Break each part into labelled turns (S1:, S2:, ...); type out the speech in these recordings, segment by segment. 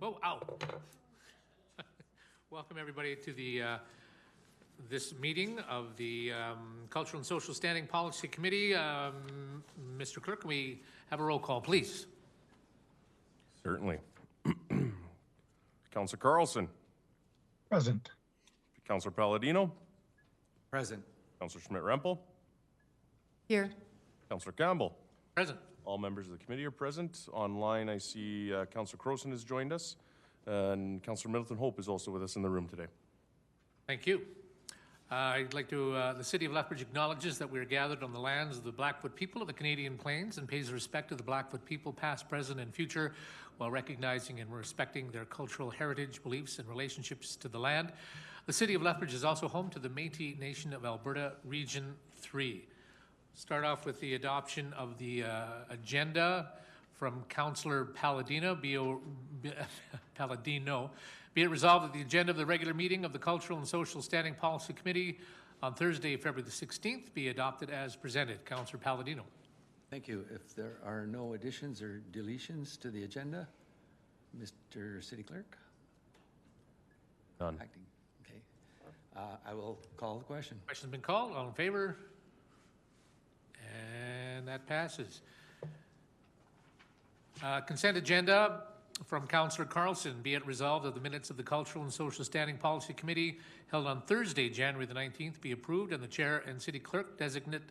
S1: Oh, ow. Welcome everybody to the this meeting of the Cultural and Social Standing Policy Committee. Mr. Clerk, can we have a roll call, please?
S2: Certainly. Councillor Carlson.
S3: Present.
S2: Councillor Palladino.
S4: Present.
S2: Councillor Schmidt-Rempel.
S5: Here.
S2: Councillor Campbell.
S1: Present.
S2: All members of the committee are present. Online, I see Councillor Carlson has joined us, and Councillor Middleton Hope is also with us in the room today.
S1: Thank you. I'd like to, the City of Lethbridge acknowledges that we are gathered on the lands of the Blackfoot people of the Canadian Plains and pays respect to the Blackfoot people, past, present, and future, while recognizing and respecting their cultural heritage, beliefs, and relationships to the land. The City of Lethbridge is also home to the Métis Nation of Alberta, Region 3. Start off with the adoption of the agenda from Councillor Palladino. Be it resolved that the agenda of the regular meeting of the Cultural and Social Standing Policy Committee on Thursday, February the 16th be adopted as presented. Councillor Palladino.
S4: Thank you. If there are no additions or deletions to the agenda, Mr. City Clerk?
S2: None.
S4: Acting. Okay. I will call the question.
S1: Question's been called. All in favor? And that passes. Consent agenda from Councillor Carlson. Be it resolved that the minutes of the Cultural and Social Standing Policy Committee held on Thursday, January the 19th be approved, and the Chair and City Clerk designate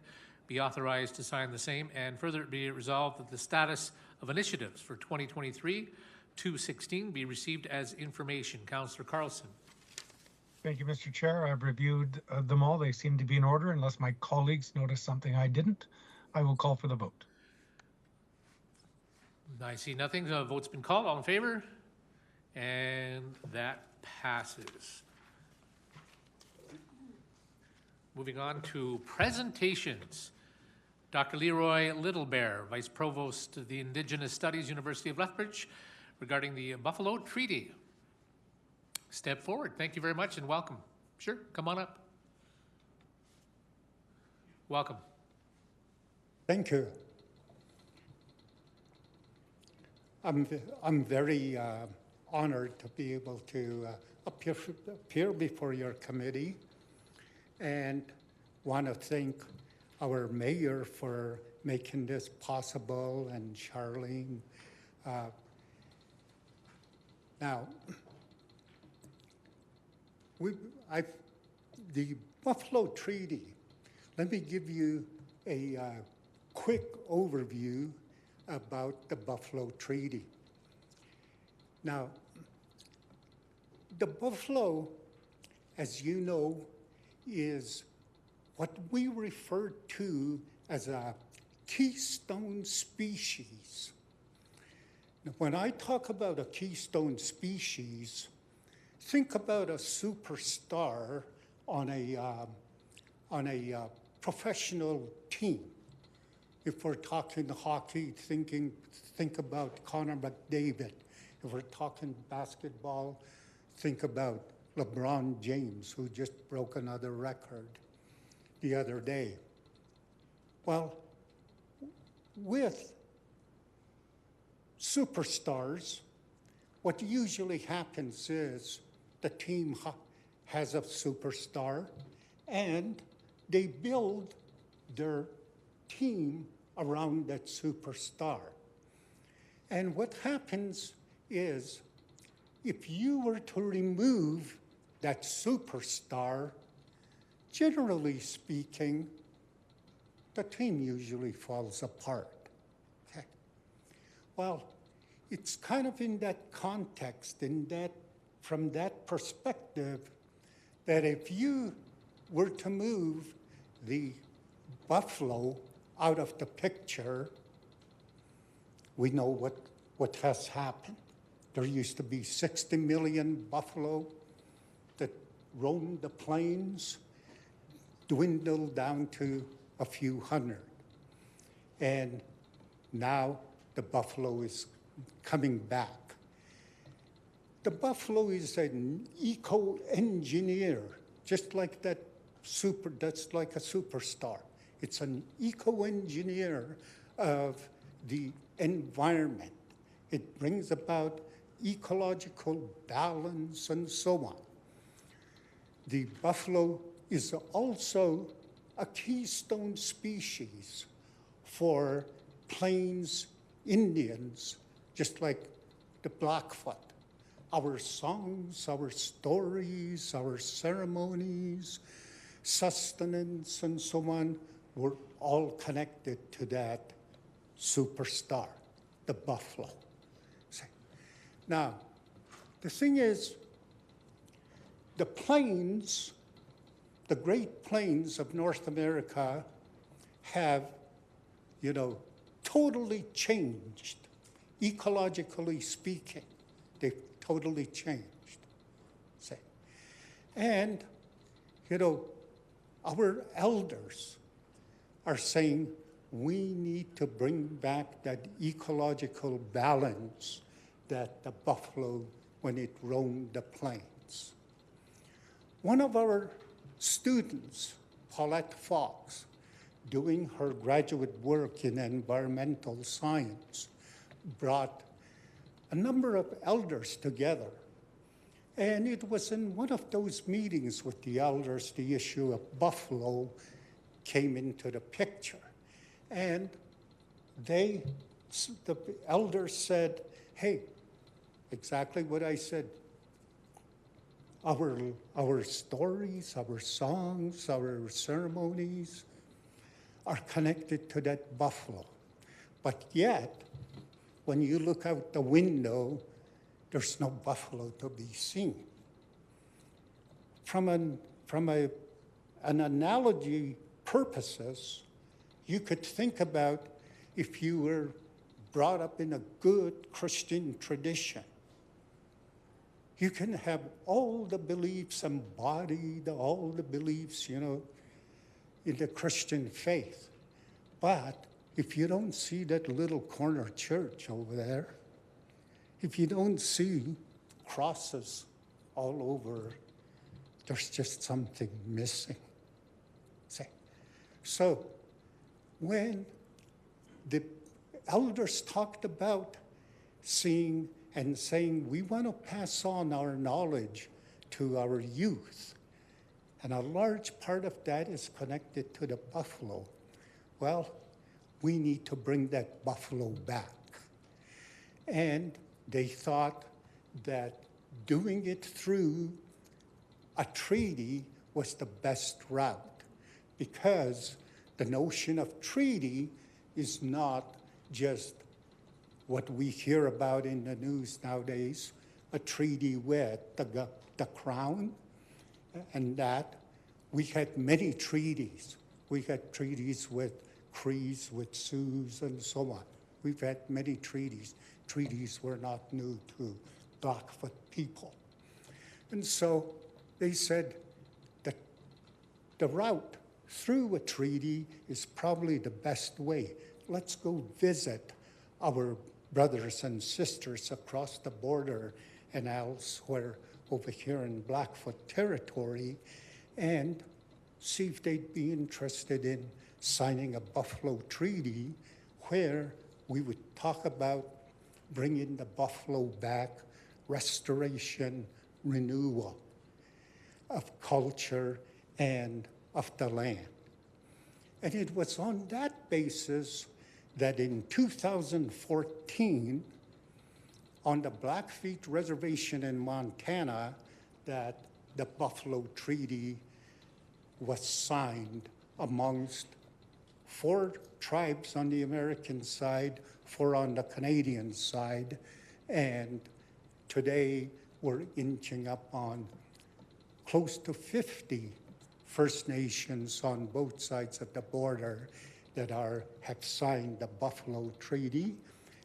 S1: be authorized to sign the same. And further, be it resolved that the status of initiatives for 2023-216 be received as information. Councillor Carlson.
S3: Thank you, Mr. Chair. I've reviewed them all. They seem to be in order. Unless my colleagues notice something I didn't, I will call for the vote.
S1: I see nothing. The vote's been called. All in favor? And that passes. Moving on to presentations. Dr. Leroy LittleBear, Vice Provost of the Indigenous Studies, University of Lethbridge, regarding the Buffalo Treaty. Step forward. Thank you very much and welcome. Sure, come on up. Welcome.
S6: Thank you. I'm very honored to be able to appear before your committee, and want to thank our mayor for making this possible, and Charlene. Now, the Buffalo Treaty, let me give you a quick overview about the Buffalo Treaty. Now, the buffalo, as you know, is what we refer to as a keystone species. Now, when I talk about a keystone species, think about a superstar on a professional team. If we're talking hockey, think about Connor McDavid. If we're talking basketball, think about LeBron James, who just broke another record the other day. Well, with superstars, what usually happens is the team has a superstar and they build their team around that superstar. And what happens is, if you were to remove that superstar, generally speaking, the team usually falls apart. Okay. Well, it's kind of in that context, from that perspective, that if you were to move the buffalo out of the picture, we know what has happened. There used to be 60 million buffalo that roamed the plains, dwindled down to a few hundred. And now the buffalo is coming back. The buffalo is an eco-engineer, just like that's like a superstar. It's an eco-engineer of the environment. It brings about ecological balance, and so on. The buffalo is also a keystone species for Plains Indians, just like the Blackfoot. Our songs, our stories, our ceremonies, sustenance, and so on were all connected to that superstar, the buffalo. Now, the thing is, the plains, the Great Plains of North America have, totally changed, ecologically speaking. They've totally changed. And, our elders are saying we need to bring back that ecological balance that the buffalo when it roamed the plains. One of our students, Paulette Fox, doing her graduate work in environmental science, brought a number of elders together. And it was in one of those meetings with the elders, the issue of buffalo came into the picture. And the elders said, hey, exactly what I said. Our stories, our songs, our ceremonies are connected to that buffalo. But yet, when you look out the window, there's no buffalo to be seen. From an analogy purposes, you could think about if you were brought up in a good Christian tradition. You can have all the beliefs embodied, all the beliefs, in the Christian faith. But if you don't see that little corner church over there, if you don't see crosses all over, there's just something missing. So when the elders talked about seeing and saying, we want to pass on our knowledge to our youth, and a large part of that is connected to the buffalo. Well, we need to bring that buffalo back. And they thought that doing it through a treaty was the best route, because the notion of treaty is not just what we hear about in the news nowadays, a treaty with the crown, and that we had many treaties. We had treaties with Crees, with Sioux, and so on. We've had many treaties. Treaties were not new to Blackfoot people. And so they said that the route through a treaty is probably the best way. Let's go visit our brothers and sisters across the border and elsewhere over here in Blackfoot territory and see if they'd be interested in signing a Buffalo Treaty where we would talk about bringing the buffalo back, restoration, renewal of culture and of the land. And it was on that basis that in 2014, on the Blackfeet Reservation in Montana, that the Buffalo Treaty was signed amongst 4 tribes on the American side, 4 on the Canadian side, and today we're inching up on close to 50 First Nations on both sides of the border that have signed the Buffalo Treaty,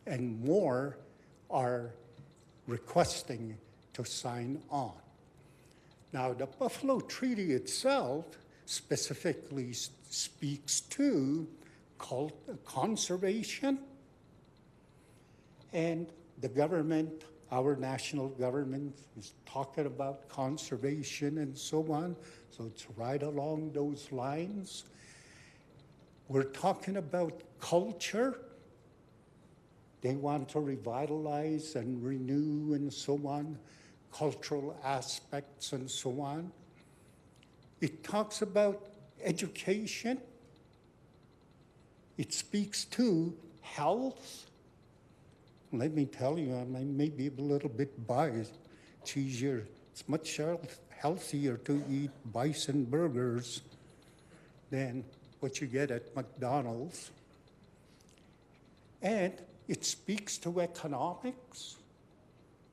S6: and more are requesting to sign on. Now, the Buffalo Treaty itself specifically speaks to conservation, and the government, our national government, is talking about conservation and so on, so it's right along those lines. We're talking about culture, They want to revitalize and renew and so on, cultural aspects and so on. It talks about education. It speaks to health. Let me tell you, I may be a little bit biased. It's much healthier to eat bison burgers than what you get at McDonald's. And it speaks to economics,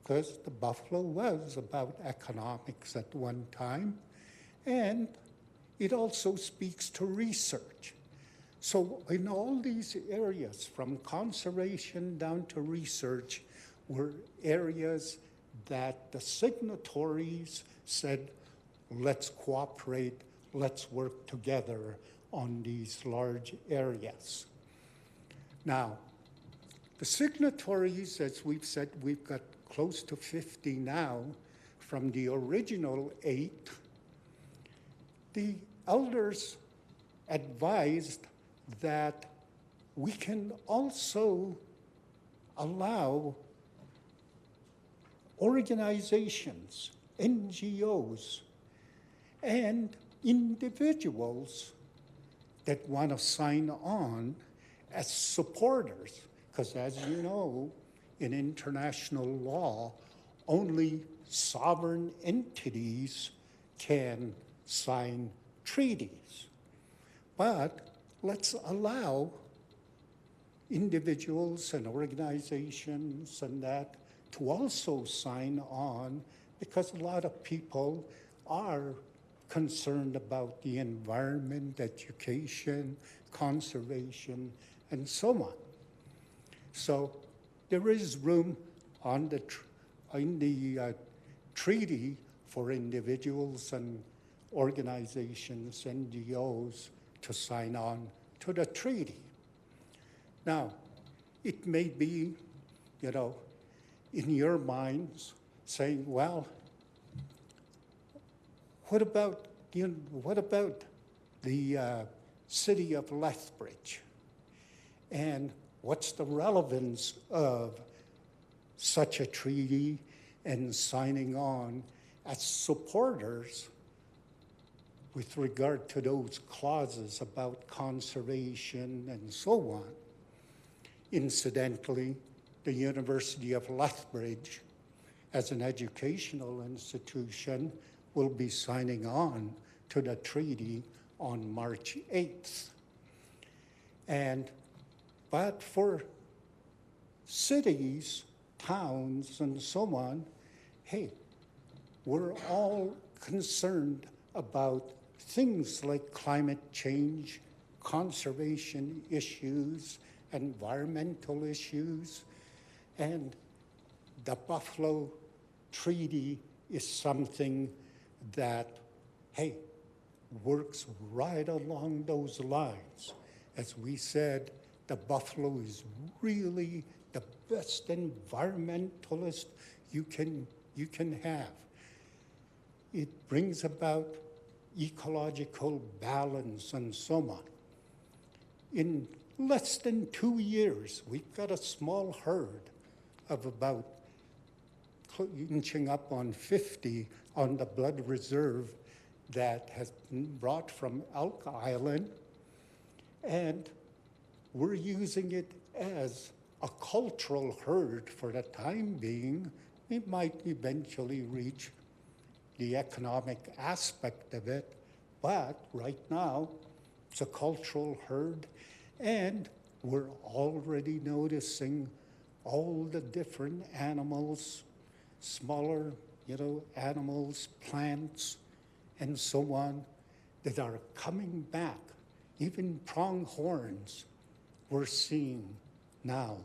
S6: because the buffalo was about economics at one time. And it also speaks to research. So in all these areas, from conservation down to research, were areas that the signatories said, let's cooperate, let's work together on these large areas. Now, the signatories, as we've said, we've got close to 50 now from the original 8. The elders advised that we can also allow organizations, NGOs, and individuals that want to sign on as supporters. Because as you know, in international law, only sovereign entities can sign treaties. But let's allow individuals and organizations and that to also sign on, because a lot of people are concerned about the environment, education, conservation, and so on. So there is room on in the treaty for individuals and organizations, NGOs, to sign on to the treaty. Now, it may be, in your minds saying, well, what about the city of Lethbridge? And what's the relevance of such a treaty and signing on as supporters with regard to those clauses about conservation and so on? Incidentally, the University of Lethbridge, as an educational institution, will be signing on to the treaty on March 8th. But for cities, towns, and so on, hey, we're all concerned about things like climate change, conservation issues, environmental issues, and the Buffalo Treaty is something that, hey, works right along those lines. As we said, the buffalo is really the best environmentalist you can have. It brings about ecological balance and so on. In less than 2 years, we've got a small herd of about inching up on 50 on the blood reserve that has been brought from Elk Island, and we're using it as a cultural herd for the time being. We might eventually reach the economic aspect of it, but right now it's a cultural herd, and we're already noticing all the different animals, smaller, animals, plants, and so on, that are coming back. Even pronghorns we're seeing now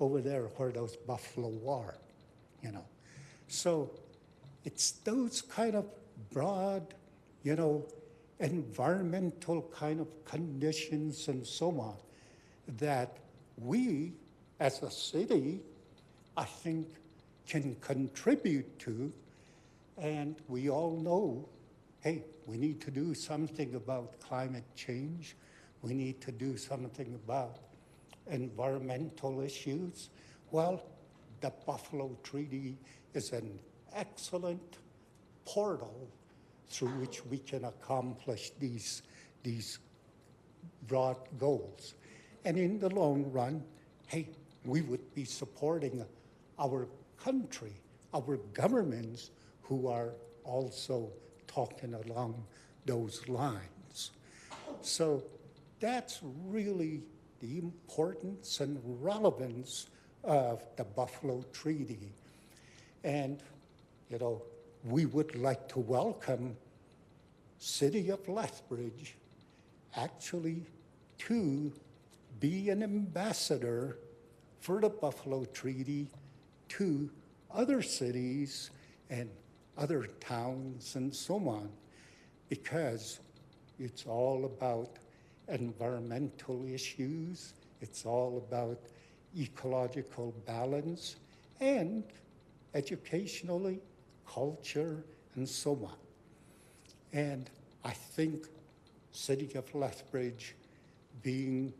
S6: over there where those buffalo are, So it's those kind of broad, environmental kind of conditions and so on that we, as a city, I think can contribute to. And we all know, hey, we need to do something about climate change. We need to do something about environmental issues, well, the Buffalo Treaty is an excellent portal through which we can accomplish these broad goals. And in the long run, hey, we would be supporting our country, our governments who are also talking along those lines. So that's really the importance and relevance of the Buffalo Treaty. And, you know, we would like to welcome City of Lethbridge actually to be an ambassador for the Buffalo Treaty to other cities and other towns and so on, because it's all about environmental issues, it's all about ecological balance, and educationally, culture, and so on. And I think City of Lethbridge being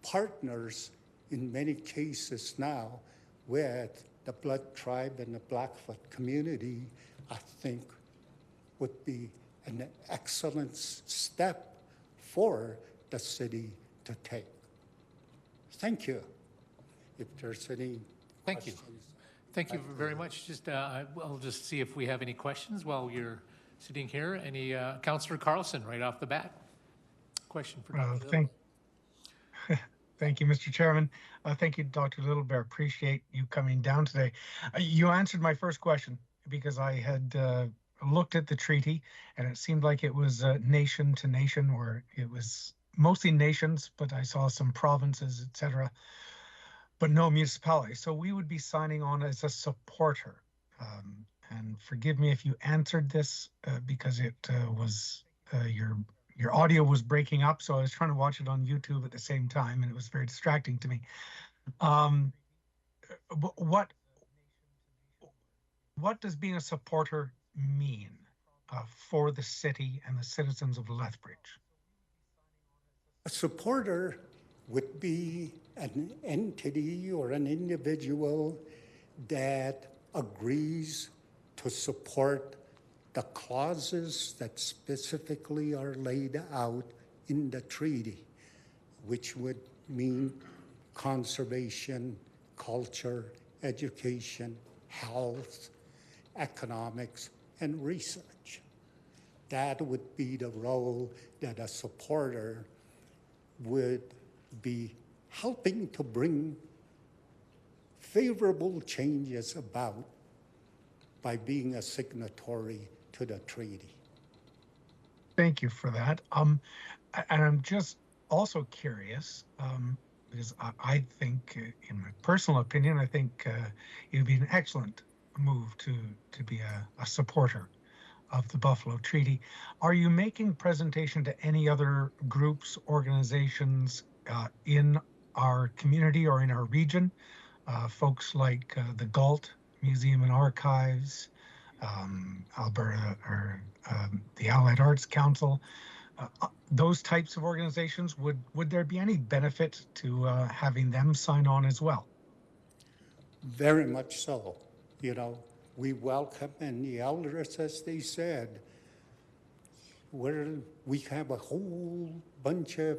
S6: partners in many cases now with the Blood Tribe and the Blackfoot community, I think would be an excellent step for the city to take. Thank you. If there's any
S1: Thank you.
S6: questions.
S1: Thank you very much. Just, I'll just see if we have any questions while you're sitting here. Any, Councillor Carlson, right off the bat? Question for Dr. Little.
S3: Thank you, Mr. Chairman. Thank you, Dr. LittleBear. Appreciate you coming down today. You answered my first question because I had looked at the treaty and it seemed like it was nation to nation, or it was mostly nations, but I saw some provinces, etc., but no municipalities. So we would be signing on as a supporter. And forgive me if you answered this because it was your audio was breaking up, so I was trying to watch it on YouTube at the same time, and it was very distracting to me. What does being a supporter mean for the city and the citizens of Lethbridge?
S6: A supporter would be an entity or an individual that agrees to support the clauses that specifically are laid out in the treaty, which would mean conservation, culture, education, health, economics, and research. That would be the role that a supporter would be helping to bring favorable changes about by being a signatory to the treaty.
S3: Thank you for that. And I'm just also curious, because I think, in my personal opinion, I think it would be an excellent move to be a supporter of the Buffalo Treaty. Are you making presentation to any other groups, organizations in our community or in our region? Folks like the Galt Museum and Archives, Alberta, or the Allied Arts Council, those types of organizations, would there be any benefit to having them sign on as well?
S6: Very much so. You know, we welcome, and the elders, as they said, we have a whole bunch of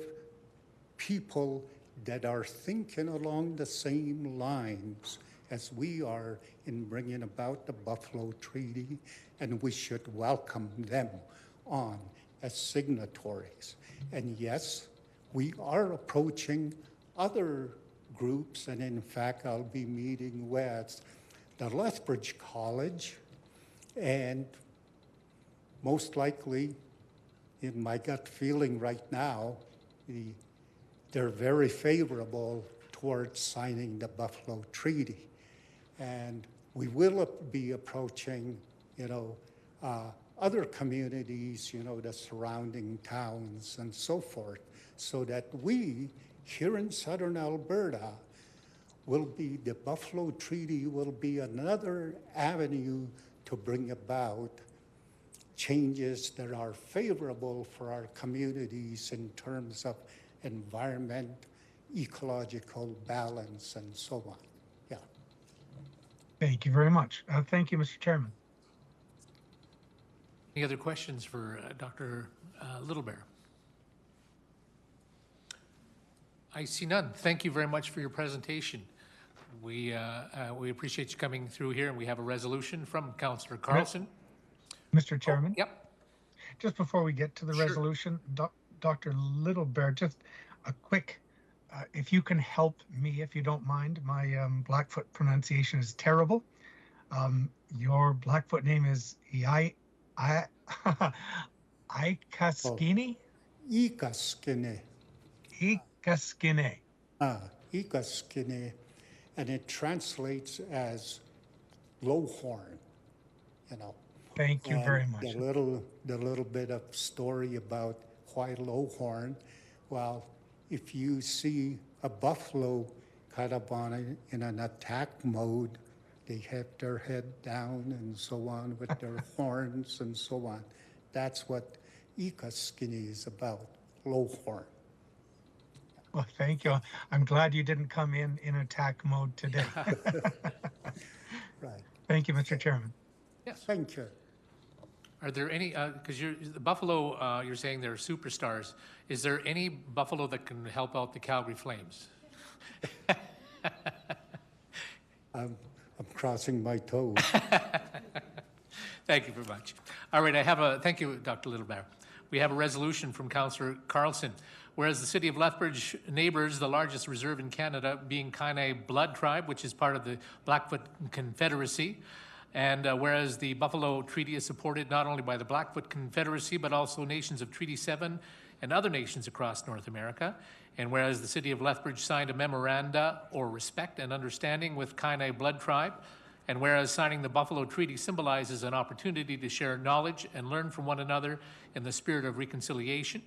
S6: people that are thinking along the same lines as we are in bringing about the Buffalo Treaty, and we should welcome them on as signatories. And yes, we are approaching other groups, and in fact, I'll be meeting with the Lethbridge College, and most likely, in my gut feeling right now, they're very favorable towards signing the Buffalo Treaty. And we will be approaching, other communities, the surrounding towns and so forth, so that we, here in Southern Alberta, the Buffalo Treaty will be another avenue to bring about changes that are favorable for our communities in terms of environment, ecological balance and so on. Yeah.
S3: Thank you very much. Thank you, Mr. Chairman.
S1: Any other questions for Dr. LittleBear? I see none. Thank you very much for your presentation. We appreciate you coming through here, and we have a resolution from Councillor Carlson.
S3: Mr. Chairman?
S1: Yep.
S3: Just before we get to the
S1: Sure.
S3: resolution, Dr. LittleBear, just a quick, if you can help me, if you don't mind, my Blackfoot pronunciation is terrible. Your Blackfoot name is Ikaskini?
S6: Ikaskine.
S3: Ikaskine.
S6: Ikaskine, and it translates as lowhorn, you know.
S3: Thank you very much.
S6: The little bit of story about why lowhorn. Well, if you see a buffalo kind of in an attack mode, they have their head down and so on with their horns and so on. That's what Ikaskini is about, lowhorn.
S3: Well, thank you. I'm glad you didn't come in attack mode today.
S6: Right.
S3: Thank you, Mr. Chairman.
S1: Yes.
S6: Thank you.
S1: Are there any, because the buffalo, you're saying they're superstars. Is there any buffalo that can help out the Calgary Flames?
S6: I'm crossing my toes.
S1: Thank you very much. All right, thank you, Dr. LittleBear. We have a resolution from Councillor Carlson. Whereas the city of Lethbridge neighbors the largest reserve in Canada, being Kainai Blood Tribe, which is part of the Blackfoot Confederacy. And whereas the Buffalo Treaty is supported not only by the Blackfoot Confederacy, but also nations of Treaty 7 and other nations across North America. And whereas the city of Lethbridge signed a memoranda or respect and understanding with Kainai Blood Tribe, and whereas signing the Buffalo Treaty symbolizes an opportunity to share knowledge and learn from one another in the spirit of reconciliation,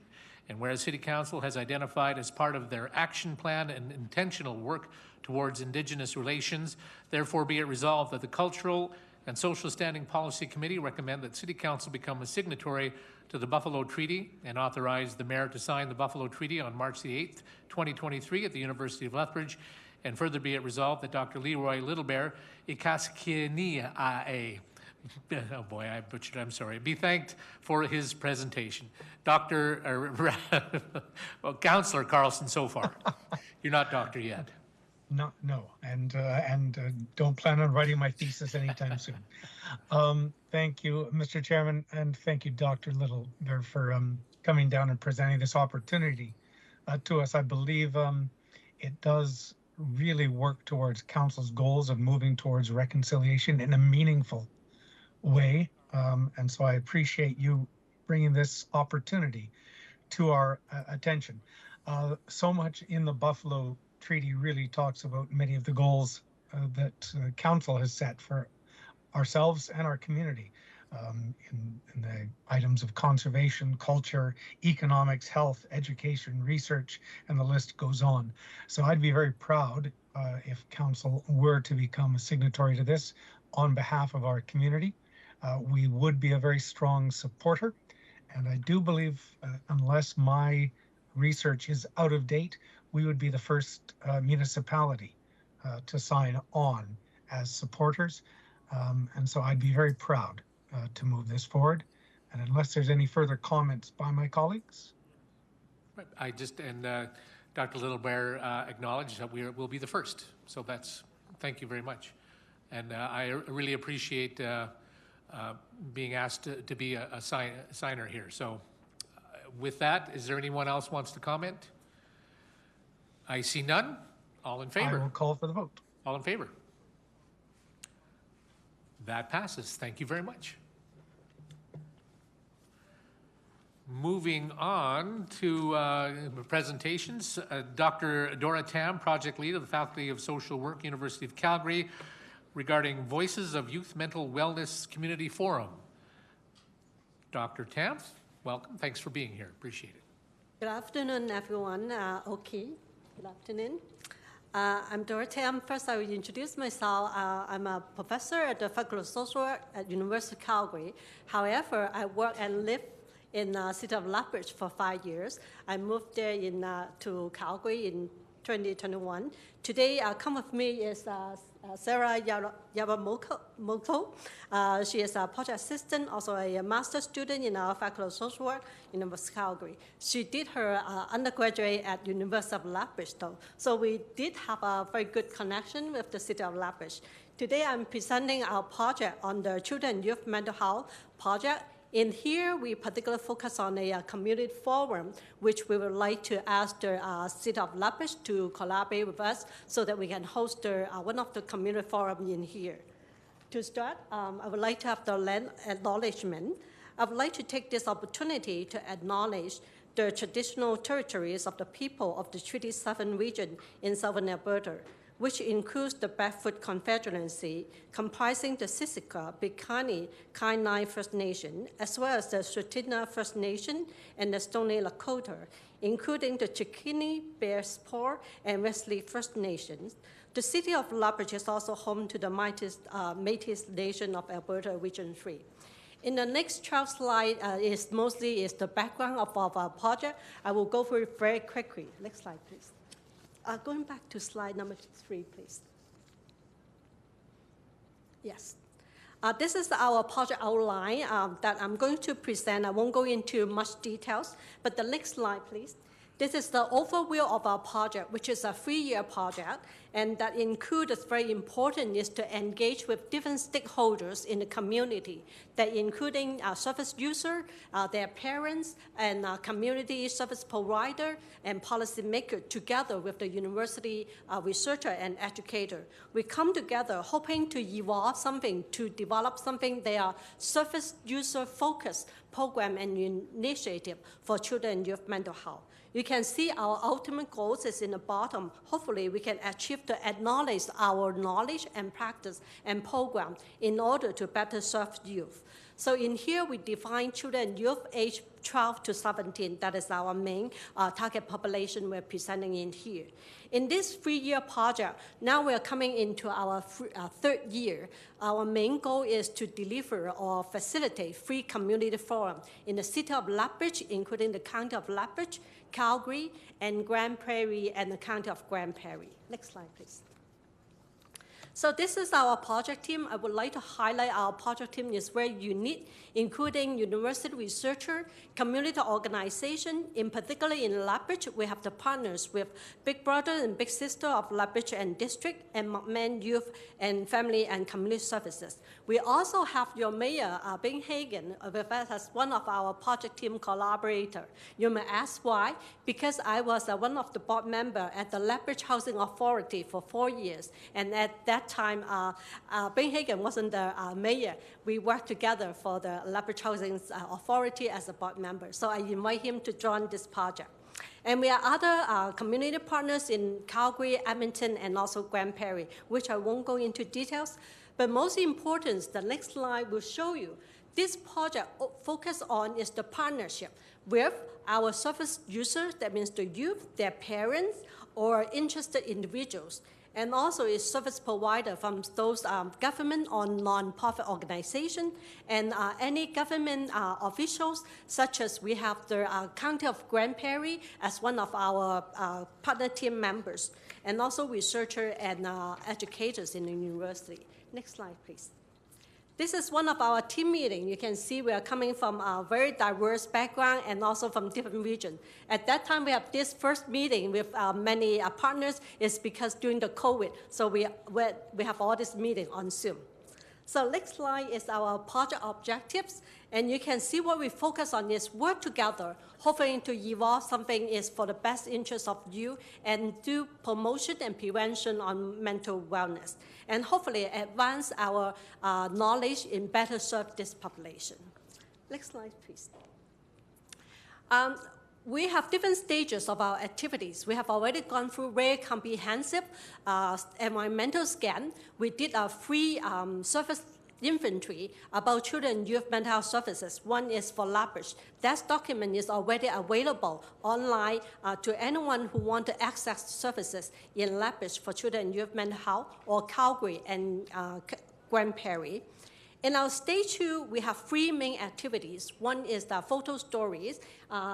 S1: and whereas City Council has identified as part of their action plan and intentional work towards Indigenous relations, therefore be it resolved that the Cultural and Social Standing Policy Committee recommend that City Council become a signatory to the Buffalo Treaty and authorize the Mayor to sign the Buffalo Treaty on March the 8th, 2023 at the University of Lethbridge. And further be it resolved that Dr. Leroy LittleBear, Ikaskiniae, oh boy, I butchered, I'm sorry, be thanked for his presentation. Well, Councillor Carlson so far. You're not doctor yet.
S3: No, and don't plan on writing my thesis anytime soon. Thank you, Mr. Chairman, and thank you, Dr. LittleBear, for coming down and presenting this opportunity to us. I believe it does really work towards Council's goals of moving towards reconciliation in a meaningful way, and so I appreciate you bringing this opportunity to our attention. So much in the Buffalo Treaty really talks about many of the goals that Council has set for ourselves and our community in the items of conservation, culture, economics, health, education, research, and the list goes on. So I'd be very proud if Council were to become a signatory to this on behalf of our community. We would be a very strong supporter, and I do believe, unless my research is out of date, we would be the first municipality to sign on as supporters. And so I'd be very proud to move this forward. And unless there's any further comments by my colleagues.
S1: I just, and Dr. LittleBear acknowledged that we'll be the first. So thank you very much. And I really appreciate being asked to be a signer here. So with that, is there anyone else wants to comment? I see none. All in favor?
S3: I will call for the vote.
S1: All in favor? That passes. Thank you very much. Moving on to presentations, Dr. Dora Tam, Project Lead of the Faculty of Social Work, University of Calgary, regarding Voices of Youth Mental Wellness Community Forum. Dr. Tam, welcome. Thanks for being here. Appreciate it.
S7: Good afternoon, everyone. Good afternoon. I'm Dora Tam. First, I will introduce myself. I'm a professor at the Faculty of Social Work at University of Calgary. However, I work and live in the city of Lethbridge for 5 years. I moved there to Calgary in 2021. Today, come with me is Sarah Yamamoto. She is a project assistant, also a master's student in our Faculty of Social Work, University of Calgary. She did her undergraduate at University of Lethbridge, though. So we did have a very good connection with the city of Lethbridge. Today, I'm presenting our project on the Children and Youth Mental Health Project. In here, we particularly focus on a community forum, which we would like to ask the city of Lethbridge to collaborate with us so that we can host one of the community forums in here. To start, I would like to have the land acknowledgement. I would like to take this opportunity to acknowledge the traditional territories of the people of the Treaty 7 region in southern Alberta, which includes the Blackfoot Confederacy, comprising the Siksika, Piikani, Kainai First Nation, as well as the Tsuut'ina First Nation and the Stoney Lakota, including the Chikini, Bearspaw, and Wesley First Nations. The city of Lethbridge is also home to the Métis Nation of Alberta, Region 3. In the next 12 slides is the background of our project. I will go through it very quickly. Next slide, please. Going back to slide number 3, please. Yes. This is our project outline that I'm going to present. I won't go into much details, but the next slide, please. This is the overview of our project, which is a 3-year project, and that includes, very important, is to engage with different stakeholders in the community, that including service user, their parents, and community service provider, and policymaker, together with the university researcher and educator. We come together hoping to evolve something, to develop something that are service user focused program and initiative for children and youth mental health. You can see our ultimate goals is in the bottom. Hopefully, we can achieve to acknowledge our knowledge and practice and program in order to better serve youth. So in here, we define children and youth age 12 to 17. That is our main target population we're presenting in here. In this 3-year project, now we're coming into our 3rd year. Our main goal is to deliver or facilitate free community forum in the city of Lethbridge, including the county of Lethbridge, Calgary, and Grand Prairie, and the county of Grand Prairie. Next slide, please. So this is our project team. I would like to highlight our project team is very unique, including university researcher, community organization. In particular, in Lethbridge, we have the partners with Big Brother and Big Sister of Lethbridge and District, and McMahon Youth and Family and Community Services. We also have your mayor, Ben Hagan, with us as one of our project team collaborators. You may ask why? Because I was one of the board members at the Lethbridge Housing Authority for 4 years, and at that time, Ben Hagan wasn't the mayor. We worked together for the Lethbridge Housing Authority as a board member. So I invite him to join this project. And we have other community partners in Calgary, Edmonton, and also Grand Prairie, which I won't go into details. But most important, the next slide will show you. This project focus on is the partnership with our service users, that means the youth, their parents, or interested individuals. And also is service provider from those government or non-profit organization, and any government officials, such as we have the County of Grand Prairie as one of our partner team members, and also researchers and educators in the university. Next slide, please. This is one of our team meetings. You can see we are coming from a very diverse background and also from different regions. At that time, we have this first meeting with many partners is because during the COVID, so we have all this meeting on Zoom. So next slide is our project objectives. And you can see what we focus on is work together, hoping to evolve something is for the best interest of you and do promotion and prevention on mental wellness. And hopefully advance our knowledge in better serve this population. Next slide, please. We have different stages of our activities. We have already gone through very comprehensive environmental scan. We did a free surface inventory about children and youth mental health services. One is for Lethbridge. That document is already available online to anyone who wants to access services in Lethbridge for children and youth mental health, or Calgary and Grand Prairie. In our stage 2, we have 3 main activities. One is the photo stories.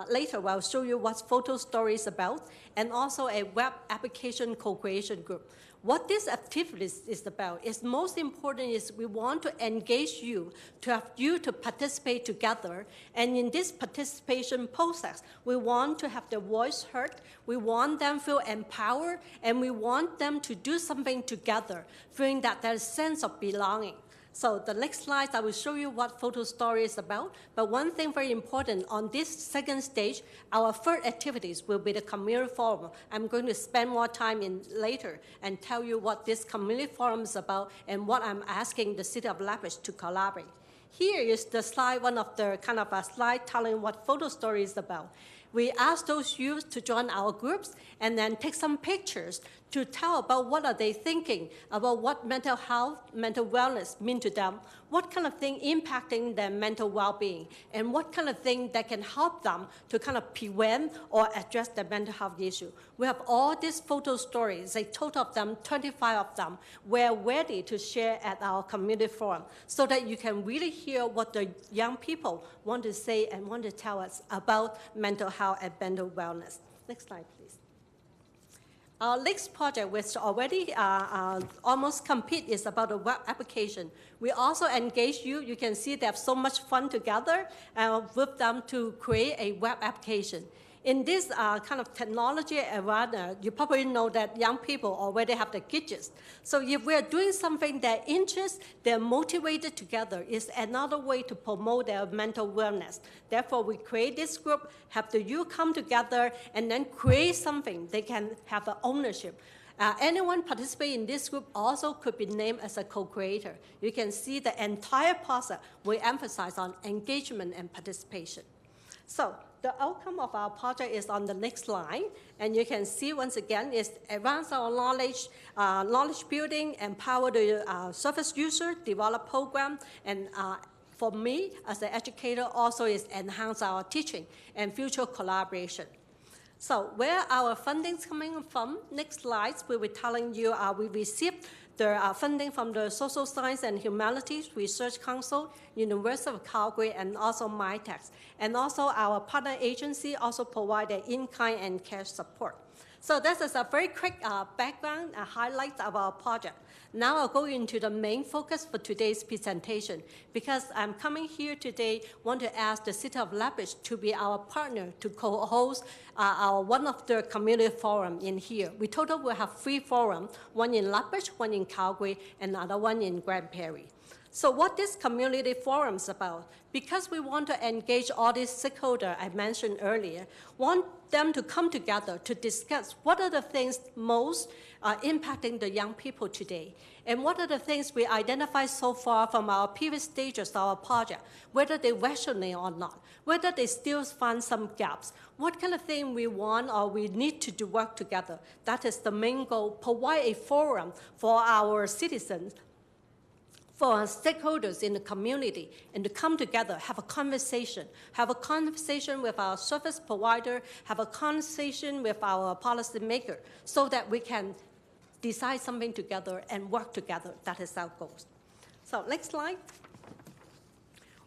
S7: Later, I'll show you what photo stories is about, and also a web application co-creation group. What this activity is about is most important is we want to engage you, to have you to participate together. And in this participation process, we want to have their voice heard, we want them feel empowered, and we want them to do something together, feeling that there's a sense of belonging. So the next slide, I will show you what photo story is about. But one thing very important, on this second stage, our third activities will be the community forum. I'm going to spend more time in later and tell you what this community forum is about and what I'm asking the City of Lethbridge to collaborate. Here is the slide, one of the kind of a slide telling what photo story is about. We ask those youth to join our groups and then take some pictures to tell about what are they thinking, about what mental health, mental wellness mean to them, what kind of thing impacting their mental well-being, and what kind of thing that can help them to kind of prevent or address their mental health issue. We have all these photo stories, a total of them, 25 of them. We're ready to share at our community forum so that you can really hear what the young people want to say and want to tell us about mental health and mental wellness. Next slide, please. Our next project, which already almost complete, is about a web application. We also engage you. You can see they have so much fun together with them to create a web application. In this kind of technology arena, you probably know that young people already have the gadgets. So if we're doing something that interests, they're motivated together, is another way to promote their mental wellness. Therefore, we create this group, have the youth come together, and then create something they can have an ownership. Anyone participating in this group also could be named as a co-creator. You can see the entire process we emphasize on engagement and participation. So the outcome of our project is on the next line, and you can see once again is advance our knowledge, knowledge building, empower the service user, develop program, and for me as an educator also is enhance our teaching and future collaboration. So where our funding is coming from, next slides we'll be telling you we received the funding from the Social Science and Humanities Research Council, University of Calgary, and also MyTex. And also our partner agency also provided in-kind and cash support. So this is a very quick background highlight of our project. Now I'll go into the main focus for today's presentation. Because I'm coming here today, want to ask the City of Lethbridge to be our partner to co-host one of the community forum in here. We total will have 3 forums, one in Lethbridge, one in Calgary, and another one in Grand Prairie. So what this community forum is about, because we want to engage all these stakeholders I mentioned earlier, want them to come together to discuss what are the things most impacting the young people today, and what are the things we identified so far from our previous stages of our project, whether they resonate or not, whether they still find some gaps, what kind of thing we want or we need to do work together. That is the main goal, provide a forum for our citizens, for our stakeholders in the community, and to come together, have a conversation with our service provider, have a conversation with our policymaker, so that we can decide something together and work together. That is our goal. So next slide.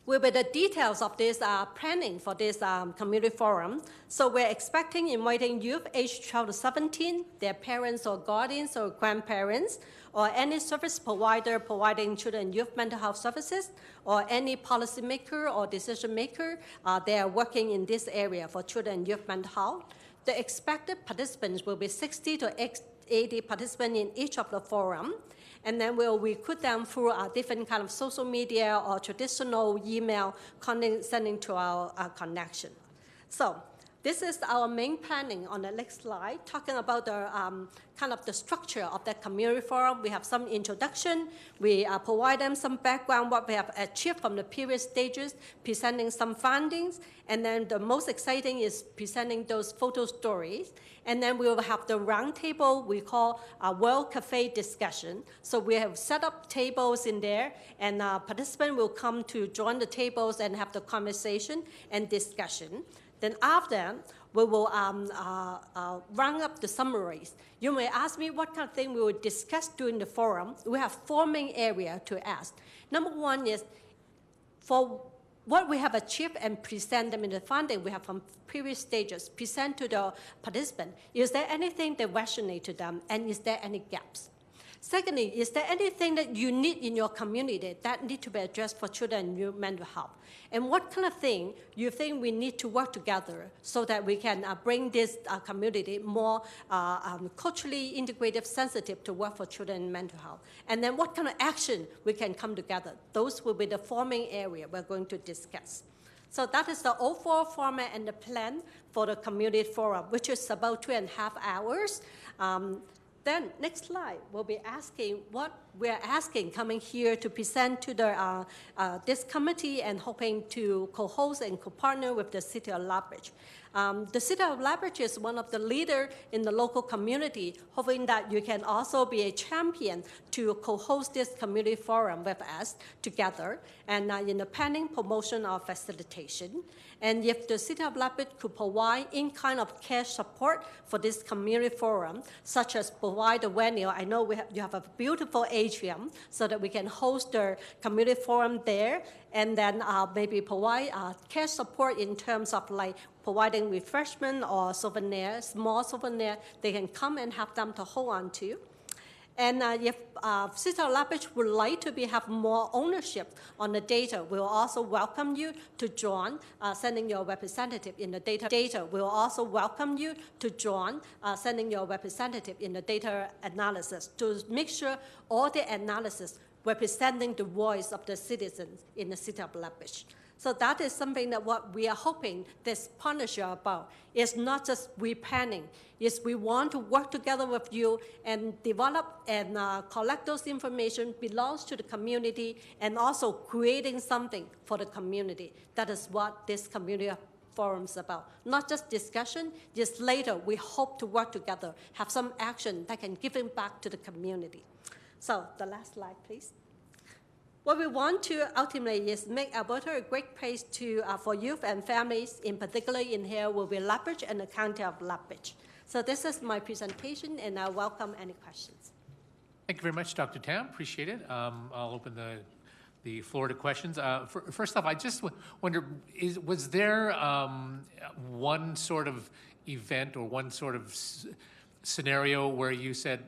S7: Will be the details of this planning for this community forum. So we're expecting inviting youth aged 12 to 17, their parents or guardians or grandparents, or any service provider providing children and youth mental health services, or any policymaker or decision maker. They are working in this area for children and youth mental health. The expected participants will be 60 to 80 participants in each of the forum. And then we'll recruit them through different kind of social media or traditional email sending to our connection. So this is our main planning on the next slide, talking about the kind of the structure of that community forum. We have some introduction. We provide them some background, what we have achieved from the previous stages, presenting some findings. And then the most exciting is presenting those photo stories. And then we will have the round table we call a World Cafe discussion. So we have set up tables in there, and participants will come to join the tables and have the conversation and discussion. Then after, we will round up the summaries. You may ask me what kind of thing we will discuss during the forum. We have 4 main areas to ask. Number one is for what we have achieved and present them in the funding we have from previous stages, present to the participant. Is there anything that resonates to them, and is there any gaps? Secondly, is there anything that you need in your community that need to be addressed for children and youth mental health? And what kind of thing you think we need to work together so that we can bring this community more culturally integrative, sensitive to work for children and mental health? And then what kind of action we can come together? Those will be the 4 main areas we're going to discuss. So that is the overall format and the plan for the community forum, which is about 2.5 hours. Then next slide, we'll be asking what we're asking coming here to present to the, this committee and hoping to co-host and co-partner with the City of Lethbridge. The City of Lethbridge is one of the leaders in the local community, hoping that you can also be a champion to co-host this community forum with us together and in the planning, promotion, or facilitation. And if the City of Lethbridge could provide in kind of cash support for this community forum, such as provide the venue, I know you have a beautiful atrium so that we can host the community forum there, and then maybe provide cash support in terms of like providing refreshment or souvenir, small souvenir, they can come and have them to hold on to. And if City of Lethbridge would like to have more ownership on the data, we'll also welcome you to join sending your representative in the data. We'll also welcome you to join sending your representative in the data analysis to make sure all the analysis representing the voice of the citizens in the City of Lethbridge. So that is something that what we are hoping this partnership about. It's not just we planning. It's we want to work together with you and develop and collect those information belongs to the community and also creating something for the community. That is what this community forum is about. Not just discussion, just later we hope to work together, have some action that can give it back to the community. So the last slide, please. What we want to ultimately is make Alberta a great place to, for youth and families, in particular in here will be Lethbridge and the County of Lethbridge. So this is my presentation, and I welcome any questions.
S1: Thank you very much, Dr. Tam. Appreciate it. I'll open the floor to questions. First off, I just wonder, was there one sort of event or one sort of scenario where you said,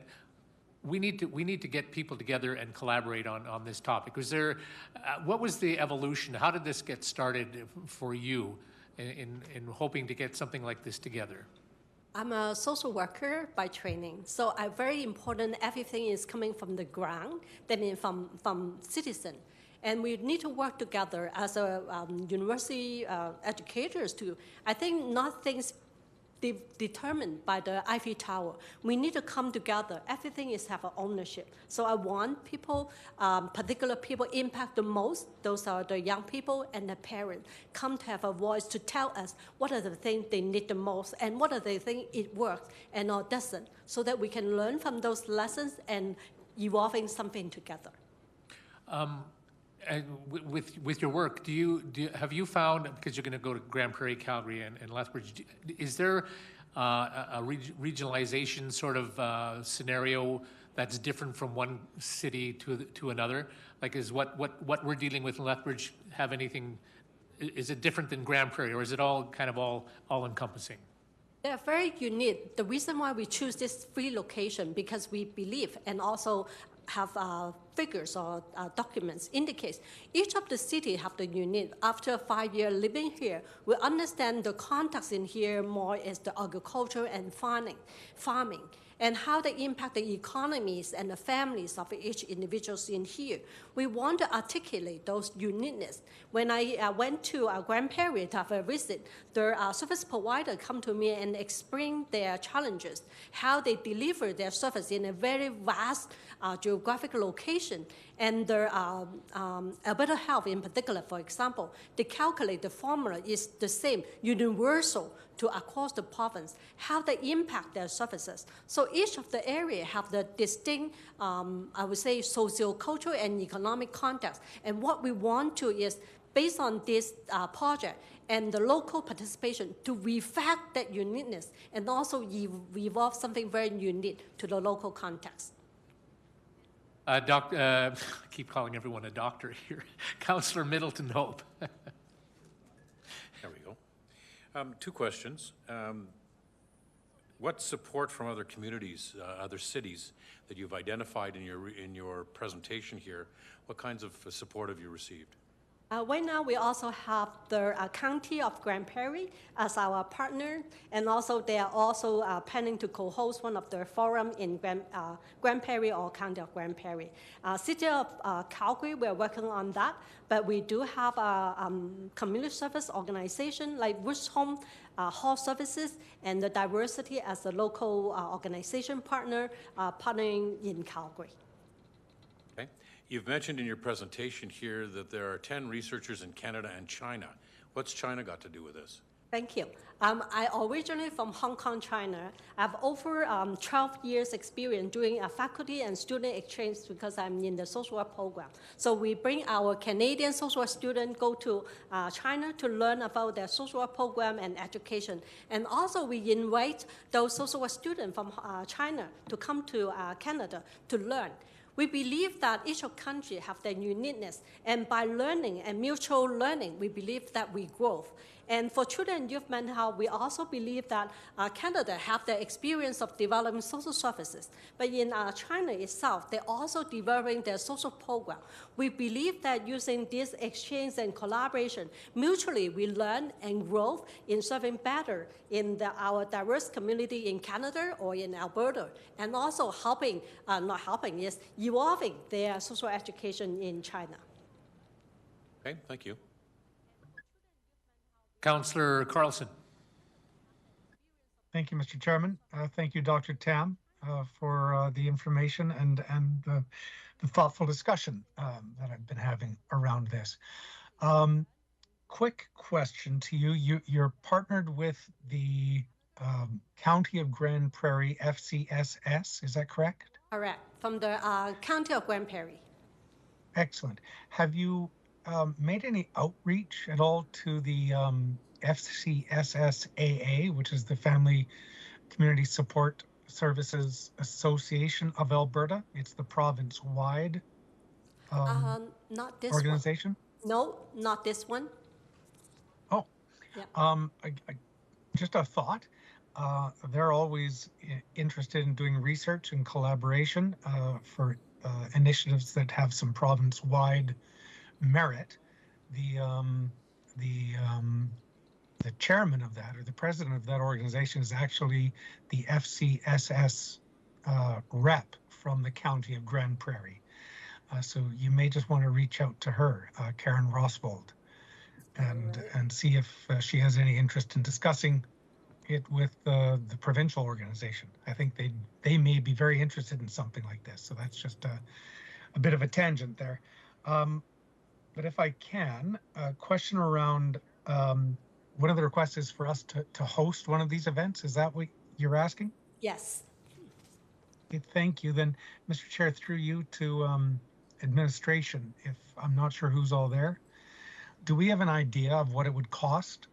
S1: we need to get people together and collaborate on this topic? Was there, what was the evolution? How did this get started for you in hoping to get something like this together?
S7: I'm a social worker by training, so I'm very important. Everything is coming from the ground, then from citizen. And we need to work together as a university educators to, I think, not things determined by the Eiffel Tower. We need to come together. Everything is have an ownership. So I want people, particular people impact the most. Those are the young people and the parents. Come to have a voice to tell us what are the things they need the most and what are the things it works and or doesn't, so that we can learn from those lessons and evolving something together.
S1: And with your work, have you found, because you're going to go to Grand Prairie, Calgary, and Lethbridge, is there a regionalization sort of scenario that's different from one city to another? Like, is what we're dealing with in Lethbridge have anything? Is it different than Grand Prairie, or is it all kind of all encompassing?
S7: They're very unique. The reason why we choose this 3 location because we believe and also have figures or documents indicates each of the city have the unique. After 5 years living here, we understand the context in here more is the agriculture and farming, and how they impact the economies and the families of each individuals in here. We want to articulate those uniqueness. When I went to Grand Prairie to have a visit, the service provider come to me and explain their challenges, how they deliver their service in a very vast geographic location. And the Alberta Health in particular, for example, they calculate the formula is the same, universal to across the province, how they impact their services. So each of the area have the distinct, I would say, socio-cultural and economic context. And what we want to is based on this project and the local participation to reflect that uniqueness and also evolve something very unique to the local context.
S1: I keep calling everyone a doctor here. Councillor Middleton Hope.
S8: There we go. Two questions. What support from other communities, other cities that you've identified in your presentation here, what kinds of support have you received?
S7: Right now, we also have the County of Grand Prairie as our partner, and also they are also planning to co-host one of their forum in Grand Prairie or County of Grand Prairie. City of Calgary, we're working on that, but we do have a community service organization like Woods Home, Hall Services, and the Diversity as a local organization partner, partnering in Calgary.
S8: Okay. You've mentioned in your presentation here that there are 10 researchers in Canada and China. What's China got to do with this?
S7: Thank you. I originally from Hong Kong, China. I have over 12 years experience doing a faculty and student exchange because I'm in the social work program. So we bring our Canadian social work students go to China to learn about their social work program and education. And also we invite those social work students from China to come to Canada to learn. We believe that each country have their uniqueness, and by learning and mutual learning, we believe that we grow. And for children and youth mental health, we also believe that Canada have the experience of developing social services. But in China itself, they're also developing their social program. We believe that using this exchange and collaboration, mutually we learn and grow in serving better in our diverse community in Canada or in Alberta, and also helping, not helping, yes, evolving their social education in China.
S8: Okay, thank you.
S1: Councillor Carlson.
S3: Thank you, Mr. Chairman. Thank you, Dr. Tam, for the information and the thoughtful discussion that I've been having around this. Quick question to you. You're partnered with the County of Grand Prairie FCSS, is that correct?
S7: Correct, from the County of Grand Prairie.
S3: Excellent. Have you made any outreach at all to the FCSSAA, which is the Family Community Support Services Association of Alberta? It's the province-wide
S7: not this
S3: organization?
S7: One. No, not this one.
S3: Oh,
S7: yeah.
S3: Just a thought. They're always interested in doing research and collaboration for initiatives that have some province-wide merit. The chairman of that, or the president of that organization, is actually the FCSS rep from the County of Grand Prairie. So you may just want to reach out to her, Karen Roswald, and see if she has any interest in discussing it with the provincial organization. I think they may be very interested in something like this. So that's just a bit of a tangent there. But if I can, a question around one of the requests is for us to host one of these events. Is that what you're asking?
S7: Yes.
S3: Okay, thank you. Then, Mr. Chair, through you to administration, if I'm not sure who's all there, do we have an idea of what it would cost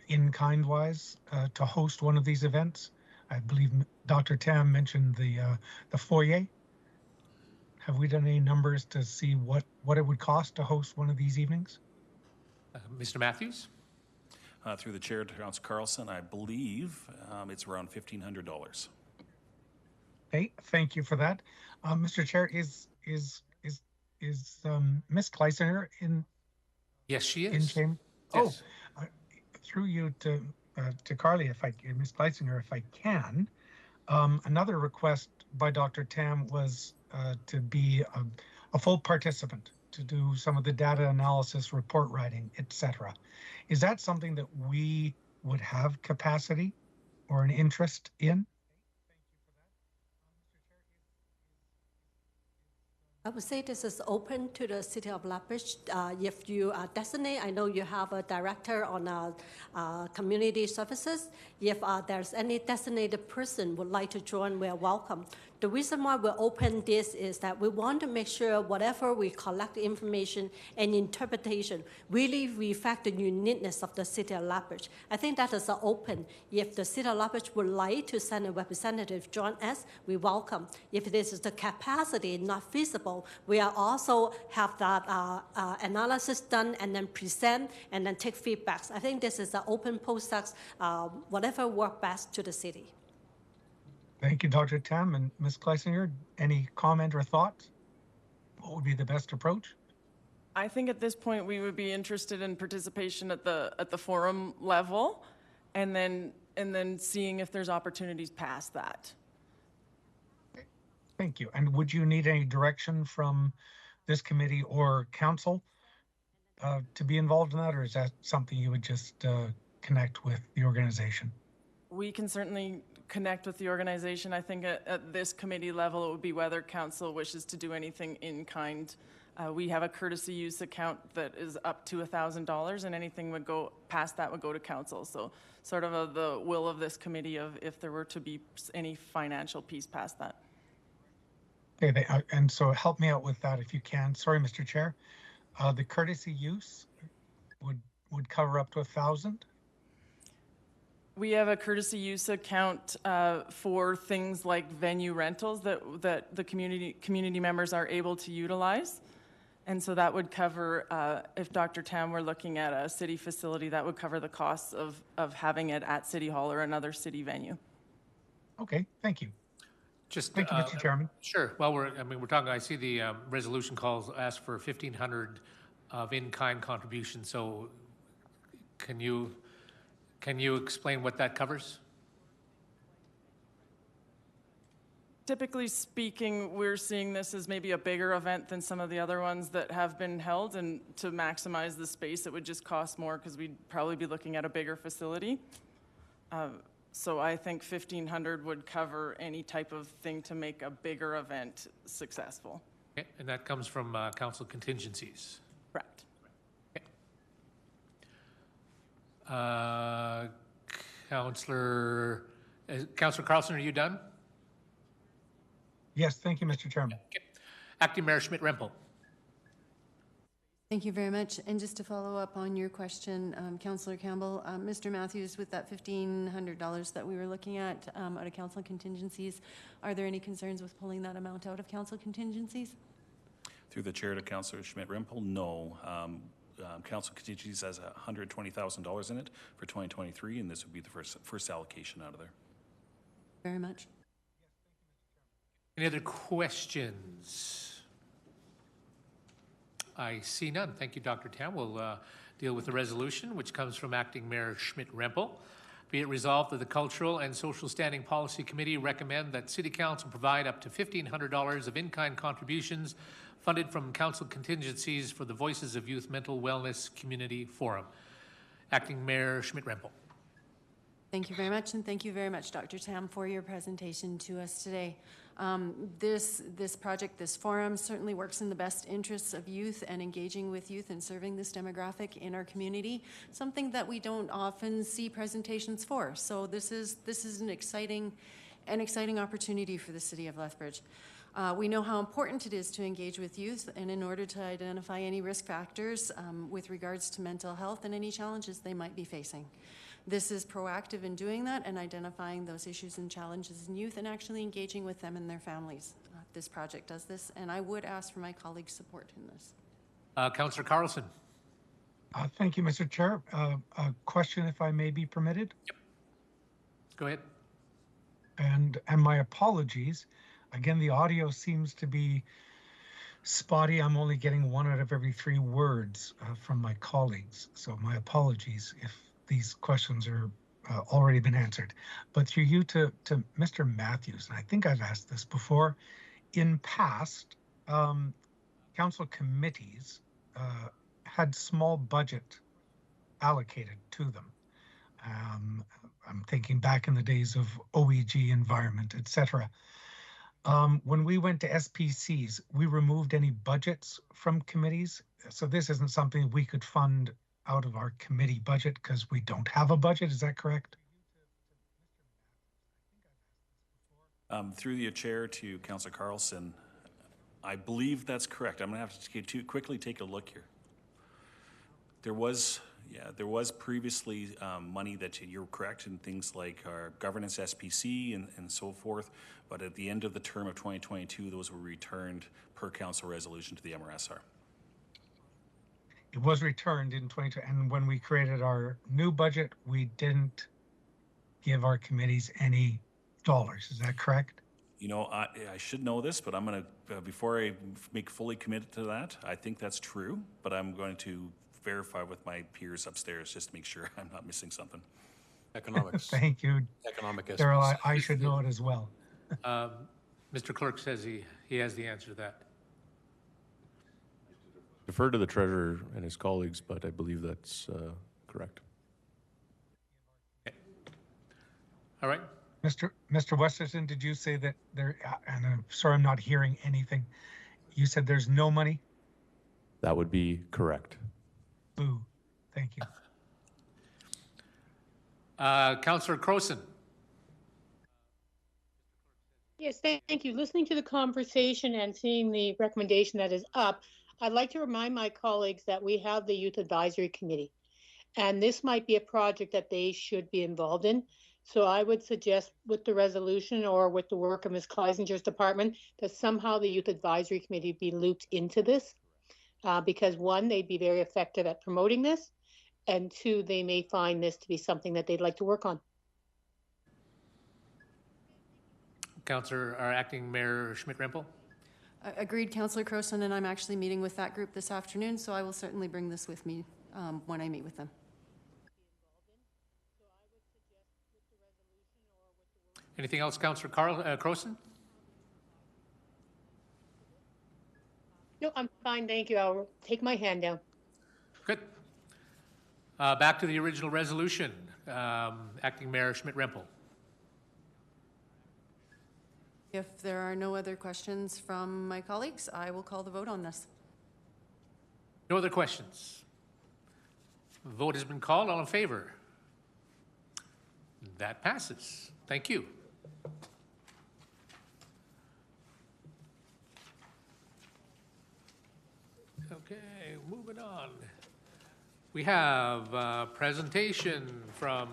S3: in-kind wise to host one of these events? I believe Dr. Tam mentioned the foyer. Have we done any numbers to see what it would cost to host one of these evenings?
S1: Mr. Matthews?
S9: Through the chair to Councillor Carlson, I believe it's around $1,500.
S3: Okay, thank you for that. Mr. Chair, is Ms. Kleisinger in?
S1: Yes, she is.
S3: In chamber?
S1: Yes.
S3: Oh, through you to Carly, Ms. Kleisinger, if I can. Another request by Dr. Tam was to be a full participant, to do some of the data analysis, report writing, etc. Is that something that we would have capacity or an interest in?
S7: I would say this is open to the City of Lethbridge. If you designate, I know you have a director on community services. If there's any designated person would like to join, we are welcome The reason why we open this is that we want to make sure whatever we collect information and interpretation really reflect the uniqueness of the city of Lethbridge. I think that is open. If the city of Lethbridge would like to send a representative join us, we welcome. If this is the capacity not feasible, we are also have that analysis done and then present and then take feedbacks. I think this is an open process, whatever works best to the city.
S3: Thank you, Dr. Tam. And Ms. Kleisinger, any comment or thoughts? What would be the best approach?
S10: I think at this point we would be interested in participation at the forum level, and then seeing if there's opportunities past that.
S3: Thank you. And would you need any direction from this committee or council to be involved in that, or is that something you would just connect with the organization?
S10: We can certainly connect with the organization. I think at this committee level, it would be whether council wishes to do anything in kind. We have a courtesy use account that is up to $1,000, and anything would go past that would go to council. So sort of the will of this committee of if there were to be any financial piece past that.
S3: Okay, and so help me out with that if you can. Sorry, Mr. Chair. The courtesy use would cover up to 1,000?
S10: We have a courtesy use account for things like venue rentals that the community members are able to utilize. And so that would cover, if Dr. Tam were looking at a city facility, that would cover the costs of having it at City Hall or another city venue.
S3: Okay, thank you.
S1: Just,
S3: thank you, Mr. Chairman.
S1: Sure. Well, we're talking, I see the resolution calls, ask for 1,500 of in-kind contributions. So can you explain what that covers?
S10: Typically speaking, we're seeing this as maybe a bigger event than some of the other ones that have been held, and to maximize the space, it would just cost more because we'd probably be looking at a bigger facility. So I think 1,500 would cover any type of thing to make a bigger event successful.
S1: Okay. And that comes from council contingencies.
S10: Correct.
S1: Councillor Carlson, are you done?
S3: Yes, thank you, Mr. Chairman.
S1: Okay. Acting Mayor Schmidt-Rempel.
S5: Thank you very much. And just to follow up on your question, Councillor Campbell, Mr. Matthews, with that $1,500 that we were looking at out of council contingencies, are there any concerns with pulling that amount out of council contingencies?
S9: Through the chair to Councillor Schmidt-Rempel, no. Council contingencies has $120,000 in it for 2023, and this would be the first allocation out of there.
S5: Very much.
S1: Any other questions? I see none. Thank you, Dr. Tam. We'll deal with the resolution, which comes from Acting Mayor Schmidt-Rempel. Be it resolved that the Cultural and Social Standing Policy Committee recommend that City Council provide up to $1,500 of in-kind contributions funded from council contingencies for the Voices of Youth Mental Wellness Community Forum. Acting Mayor Schmidt-Rempel.
S5: Thank you very much, and thank you very much, Dr. Tam, for your presentation to us today. This project, this forum, certainly works in the best interests of youth and engaging with youth and serving this demographic in our community, something that we don't often see presentations for. So this is an exciting opportunity for the City of Lethbridge. We know how important it is to engage with youth, and in order to identify any risk factors with regards to mental health and any challenges they might be facing. This is proactive in doing that and identifying those issues and challenges in youth and actually engaging with them and their families. This project does this, and I would ask for my colleagues' support in this.
S1: Councillor Carlson.
S3: Thank you, Mr. Chair. A question, if I may be permitted.
S1: Yep. Go ahead.
S3: And my apologies. Again, the audio seems to be spotty. I'm only getting 1 out of every 3 words from my colleagues. So my apologies if these questions are already been answered. But through you to Mr. Matthews, and I think I've asked this before, in past, council committees had small budget allocated to them. I'm thinking back in the days of OEG environment, etc. When we went to SPCs, we removed any budgets from committees. So this isn't something we could fund out of our committee budget because we don't have a budget. Is that correct?
S9: Through the chair to Councillor Carlson, I believe that's correct. I'm going to have to quickly take a look here. There was previously money that you're correct in things like our governance SPC and so forth, but at the end of the term of 2022, those were returned per council resolution to the MRSR.
S3: It was returned in 22, and when we created our new budget, we didn't give our committees any dollars. Is that correct?
S9: You know, I should know this, but I'm going to, before I make fully committed to that, I think that's true, but I'm going to verify with my peers upstairs just to make sure I'm not missing something.
S8: Economics.
S3: Thank you,
S8: Economic
S3: Daryl. I should know it as well.
S1: Mr. Clerk says he has the answer to that.
S2: Defer to the treasurer and his colleagues, but I believe that's correct.
S1: Okay. All right.
S3: Mr. Westerton, did you say that there, and I'm sorry I'm not hearing anything. You said there's no money?
S2: That would be correct.
S3: Boo. Thank you.
S1: Councillor Carlson.
S11: Yes, thank you. Listening to the conversation and seeing the recommendation that is up, I'd like to remind my colleagues that we have the Youth Advisory Committee, and this might be a project that they should be involved in. So I would suggest with the resolution or with the work of Ms. Kleisinger's department that somehow the Youth Advisory Committee be looped into this because one, they'd be very effective at promoting this, and two, they may find this to be something that they'd like to work on.
S1: Councillor, our Acting Mayor Schmidt-Rempel.
S5: Agreed, Councillor Carlson, and I'm actually meeting with that group this afternoon, so I will certainly bring this with me when I meet with them.
S1: Anything else, Councillor Carlson?
S11: No, I'm fine, thank you. I'll take my hand down.
S1: Good. Back to the original resolution. Acting Mayor Schmidt-Rempel.
S5: If there are no other questions from my colleagues, I will call the vote on this.
S1: No other questions. Vote has been called. All in favor? That passes. Thank you. Okay, moving on. We have a presentation from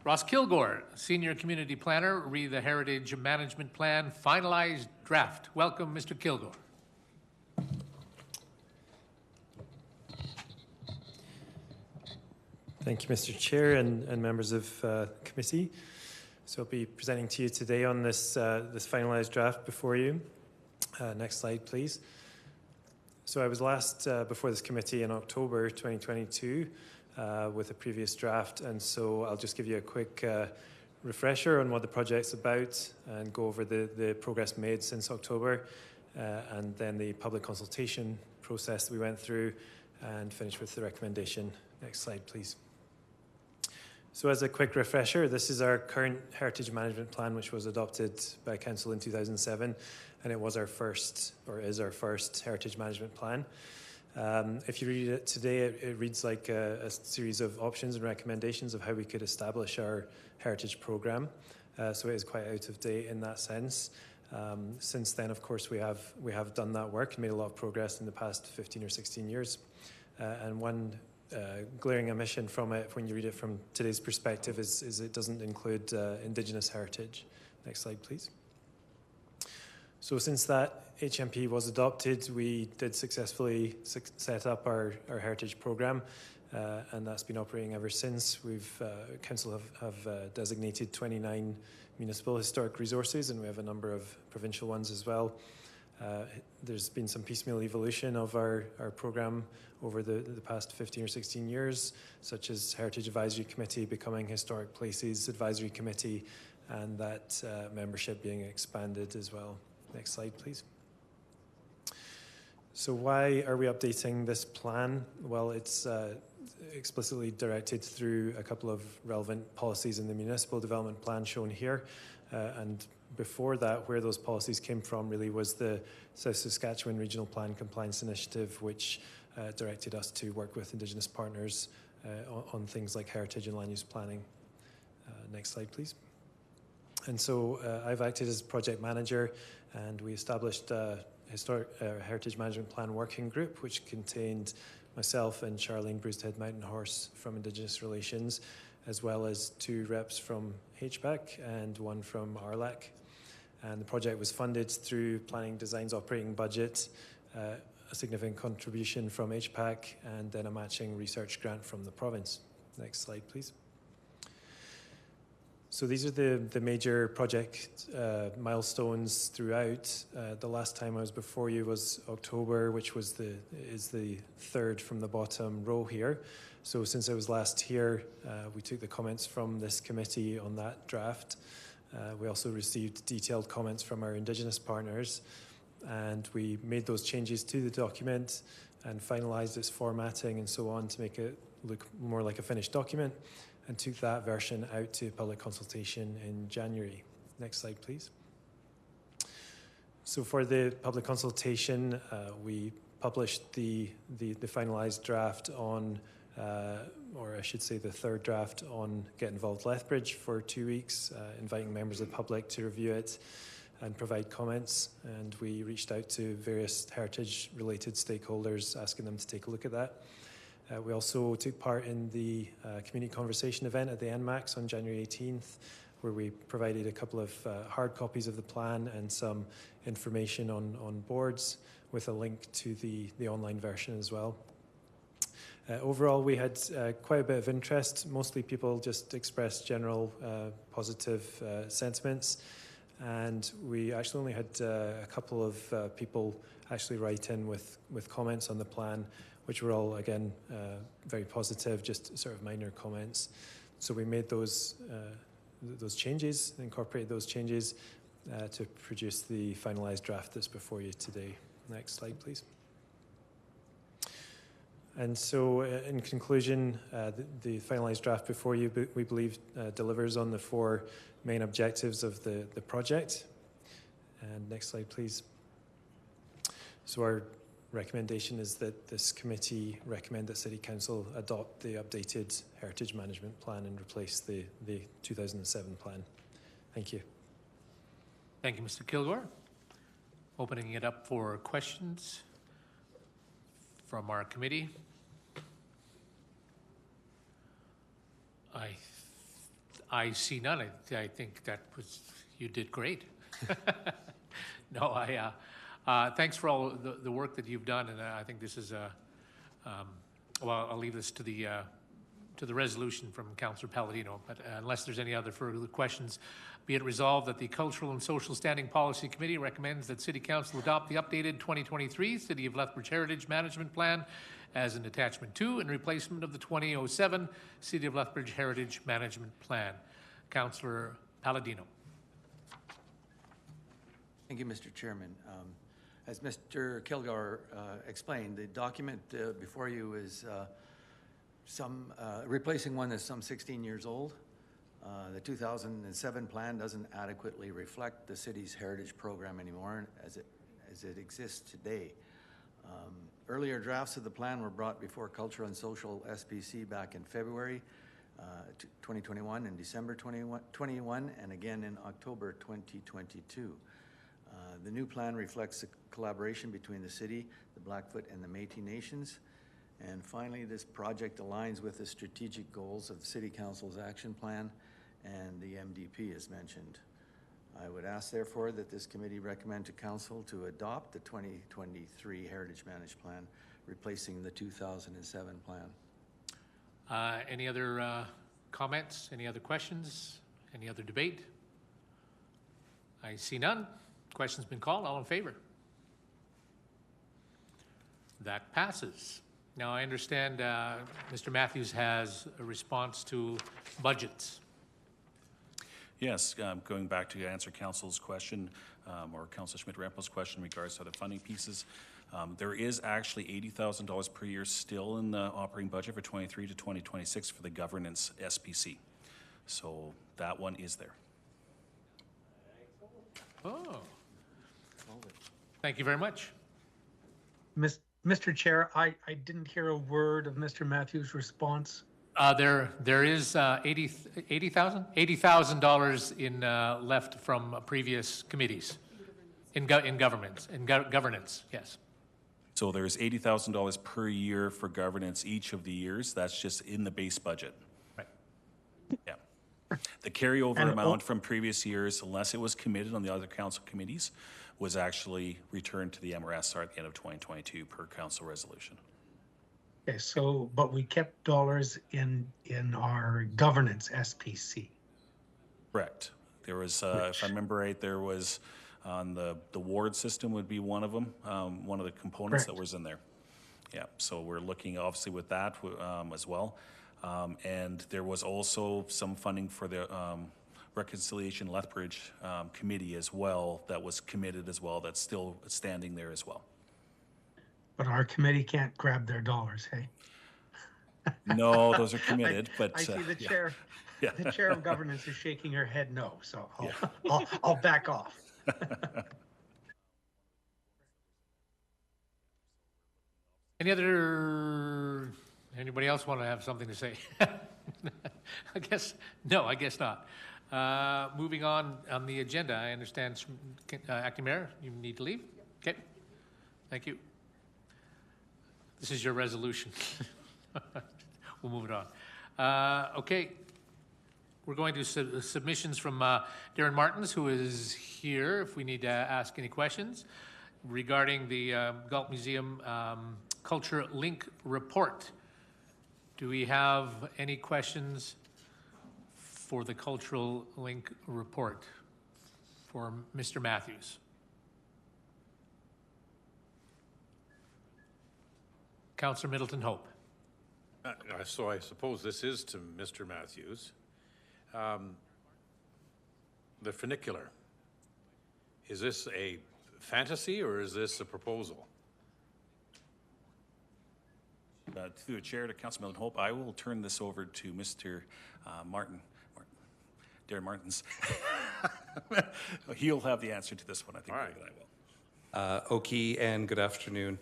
S1: Ross Kilgore, Senior Community Planner, read the Heritage Management Plan finalized draft. Welcome, Mr. Kilgore.
S12: Thank you, Mr. Chair and members of the committee. So I'll be presenting to you today on this finalized draft before you. Next slide, please. So I was last before this committee in October 2022 with a previous draft, and so I'll just give you a quick refresher on what the project's about and go over the progress made since October and then the public consultation process that we went through and finish with the recommendation. Next slide, please. So as a quick refresher, this is our current Heritage Management Plan, which was adopted by Council in 2007, and it was our first, or is our first, Heritage Management Plan. If you read it today, it reads like a series of options and recommendations of how we could establish our heritage program. So it is quite out of date in that sense. Since then, of course, we have done that work and made a lot of progress in the past 15 or 16 years. And one glaring omission from it, when you read it from today's perspective, is it doesn't include Indigenous heritage. Next slide, please. So since that HMP was adopted, we did successfully set up our heritage program, and that's been operating ever since. Council have designated 29 municipal historic resources, and we have a number of provincial ones as well. There's been some piecemeal evolution of our program over the past 15 or 16 years, such as Heritage Advisory Committee becoming Historic Places Advisory Committee, and that membership being expanded as well. Next slide, please. So why are we updating this plan? Well, it's explicitly directed through a couple of relevant policies in the municipal development plan shown here. And before that, where those policies came from really was the South Saskatchewan Regional Plan Compliance Initiative, which directed us to work with Indigenous partners on things like heritage and land use planning. Next slide, please. And so I've acted as project manager, and we established a heritage management plan working group, which contained myself and Charlene Brewstead Mountain Horse from Indigenous Relations, as well as 2 reps from HPAC and 1 from RLAC. And the project was funded through Planning Design's operating budget, a significant contribution from HPAC, and then a matching research grant from the province. Next slide, please. So these are the major project milestones throughout. The last time I was before you was October, which was the 3rd from the bottom row here. So since I was last here, we took the comments from this committee on that draft. We also received detailed comments from our Indigenous partners, and we made those changes to the document and finalised its formatting and so on to make it look more like a finished document, and took that version out to public consultation in January. Next slide, please. So for the public consultation, we published the finalised draft on, or I should say the 3rd draft on Get Involved Lethbridge for 2 weeks, inviting members of the public to review it and provide comments. And we reached out to various heritage-related stakeholders, asking them to take a look at that. We also took part in the community conversation event at the NMAX on January 18th, where we provided a couple of hard copies of the plan and some information on boards with a link to the online version as well. Overall, we had quite a bit of interest. Mostly people just expressed general positive sentiments, and we actually only had a couple of people actually write in with comments on the plan, which were all, again, very positive, just sort of minor comments. So we made those changes, incorporated those changes to produce the finalised draft that's before you today. Next slide, please. And so, in conclusion, the finalised draft before you, we believe, delivers on the 4 main objectives of the project. And next slide, please. So our recommendation is that this committee recommend that City Council adopt the updated Heritage Management Plan and replace the 2007 plan. Thank you.
S1: Thank you, Mr. Kilgore. Opening it up for questions from our committee. I see none. I think that was, you did great. No, thanks for all the work that you've done, and I think this is well, I'll leave this to the resolution from Councillor Palladino, but unless there's any other further questions, be it resolved that the Cultural and Social Standing Policy Committee recommends that City Council adopt the updated 2023 City of Lethbridge Heritage Management Plan as an attachment to and replacement of the 2007 City of Lethbridge Heritage Management Plan. Councillor Palladino.
S4: Thank you, Mr. Chairman. As Mr. Kilgore explained, the document before you is replacing one that's some 16 years old. The 2007 plan doesn't adequately reflect the city's heritage program anymore as it exists today. Earlier drafts of the plan were brought before Cultural and Social SPC back in February 2021 and December 2021, and again in October 2022. The new plan reflects a collaboration between the city, the Blackfoot, and the Métis Nations. And finally, this project aligns with the strategic goals of the City Council's action plan and the MDP as mentioned. I would ask, therefore, that this committee recommend to Council to adopt the 2023 Heritage Management Plan, replacing the 2007 plan.
S1: Any other comments? Any other questions? Any other debate? I see none. Question's been called. All in favor? That passes. Now, I understand Mr. Matthews has a response to budgets.
S9: Yes, going back to answer Council's question, or Councilor Schmidt-Rampel's question in regards to the funding pieces, there is actually $80,000 per year still in the operating budget for 23 to 2026 for the governance SPC. So that one is there.
S1: Oh. Thank you very much.
S3: Mr. Chair, I didn't hear a word of Mr. Matthews' response.
S1: There is $80,000 in left from previous committees in governance, yes.
S9: So there's $80,000 per year for governance each of the years. That's just in the base budget.
S1: Right.
S9: Yeah. The carryover amount from previous years, unless it was committed on the other council committees, was actually returned to the MRSR at the end of 2022 per council resolution.
S3: Okay, so, but we kept dollars in our governance SPC.
S9: Correct. There was, if I remember right, there was on the ward system would be one of them, one of the components that was in there. Yeah, so we're looking obviously with that as well. And there was also some funding for the Reconciliation Lethbridge committee as well that was committed as well, that's still standing there as well.
S3: But our committee can't grab their dollars, hey?
S9: No, those are committed, but.
S3: I see the chair,
S9: Yeah.
S3: the chair of governance is shaking her head no, so I'll back off.
S1: Anybody else want to have something to say? I guess not. Moving on the agenda, I understand, Acting Mayor, you need to leave? Okay, thank you. This is your resolution. We'll move it on. Okay, we're going to submissions from Darren Martins, who is here, if we need to ask any questions regarding the Galt Museum Culture Link report. Do we have any questions for the Cultural Link report for Mr. Matthews? Councillor Middleton Hope.
S8: So I suppose this is to Mr. Matthews. The funicular, is this a fantasy or is this a proposal?
S9: Through the chair to Councilor Middleton Hope, I will turn this over to Mr. Darren Martins. He'll have the answer to this one, I think. All right.
S13: I will. Oki, and good afternoon.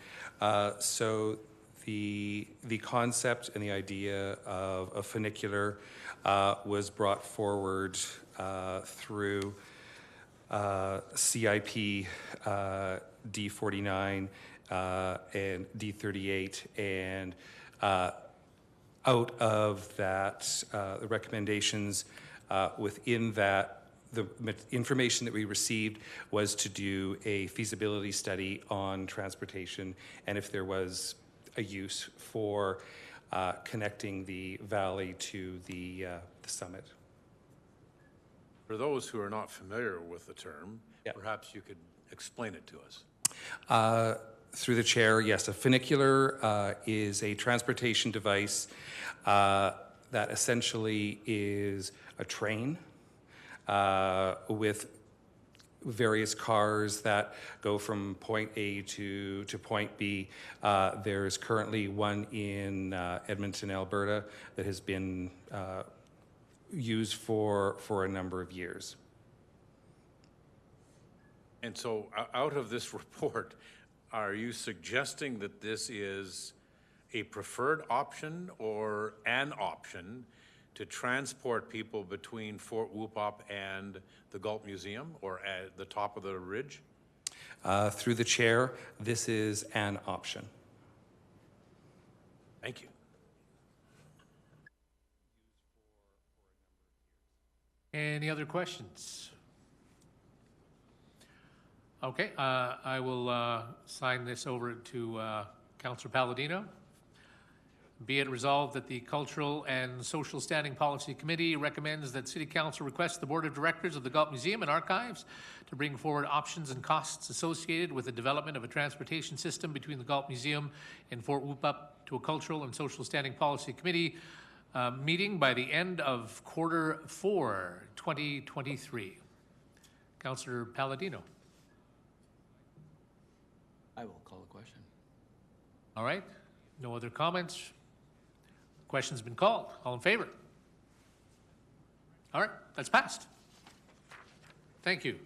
S13: So the concept and the idea of a funicular was brought forward through CIP D49 and D38, and out of that, the recommendations within that, the information that we received was to do a feasibility study on transportation and if there was a use for connecting the valley to the summit.
S8: For those who are not familiar with the term, perhaps you could explain it to us.
S13: Through the chair, yes, a funicular is a transportation device that essentially is a train with various cars that go from point A to point B. There's currently one in Edmonton, Alberta that has been used for a number of years.
S8: And so out of this report, are you suggesting that this is a preferred option or an option to transport people between Fort Whoopop and the Galt Museum or at the top of the ridge?
S13: Through the chair, this is an option.
S8: Thank you.
S1: Any other questions? Okay, I will sign this over to Councillor Palladino. Be it resolved that the Cultural and Social Standing Policy Committee recommends that City Council request the Board of Directors of the Galt Museum and Archives to bring forward options and costs associated with the development of a transportation system between the Galt Museum and Fort Whoopop to a Cultural and Social Standing Policy Committee meeting by the end of Q4 2023. Councillor Palladino.
S4: I will call the question.
S1: All right, no other comments? Question's been called. All in favor? All right, that's passed. Thank you.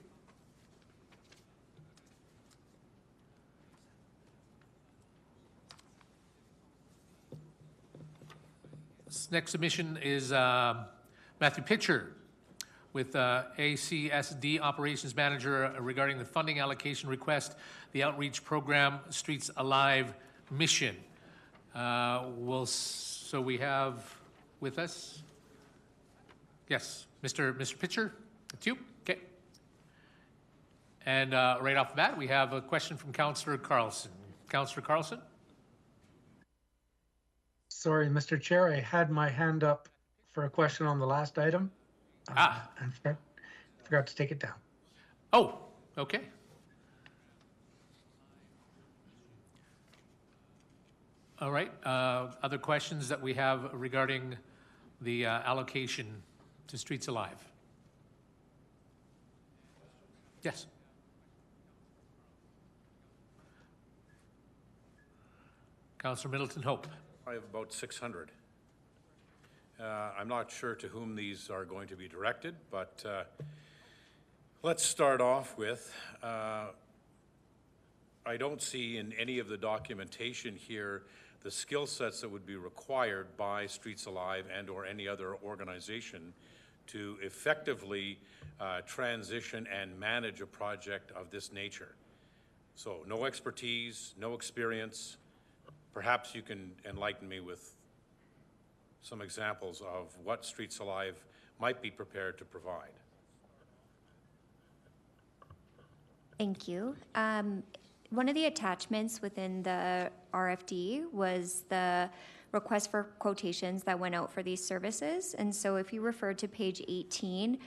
S1: next submission is Matthew Pitcher with ACSD Operations Manager regarding the funding allocation request, the outreach program Streets Alive mission. So we have with us, yes, Mr. Pitcher, that's you, okay. And right off the bat, we have a question from Councillor Carlson. Councillor Carlson?
S3: Sorry, Mr. Chair, I had my hand up for a question on the last item. And forgot to take it down.
S1: Oh, okay. All right. Other questions that we have regarding the allocation to Streets Alive? Yes. Councillor Middleton Hope.
S8: I have about 600. I'm not sure to whom these are going to be directed, but let's start off with, I don't see in any of the documentation here the skill sets that would be required by Streets Alive and or any other organization to effectively transition and manage a project of this nature. So no expertise, no experience. Perhaps you can enlighten me with some examples of what Streets Alive might be prepared to provide.
S14: Thank you. One of the attachments within the RFD was the request for quotations that went out for these services. And so if you refer to page 18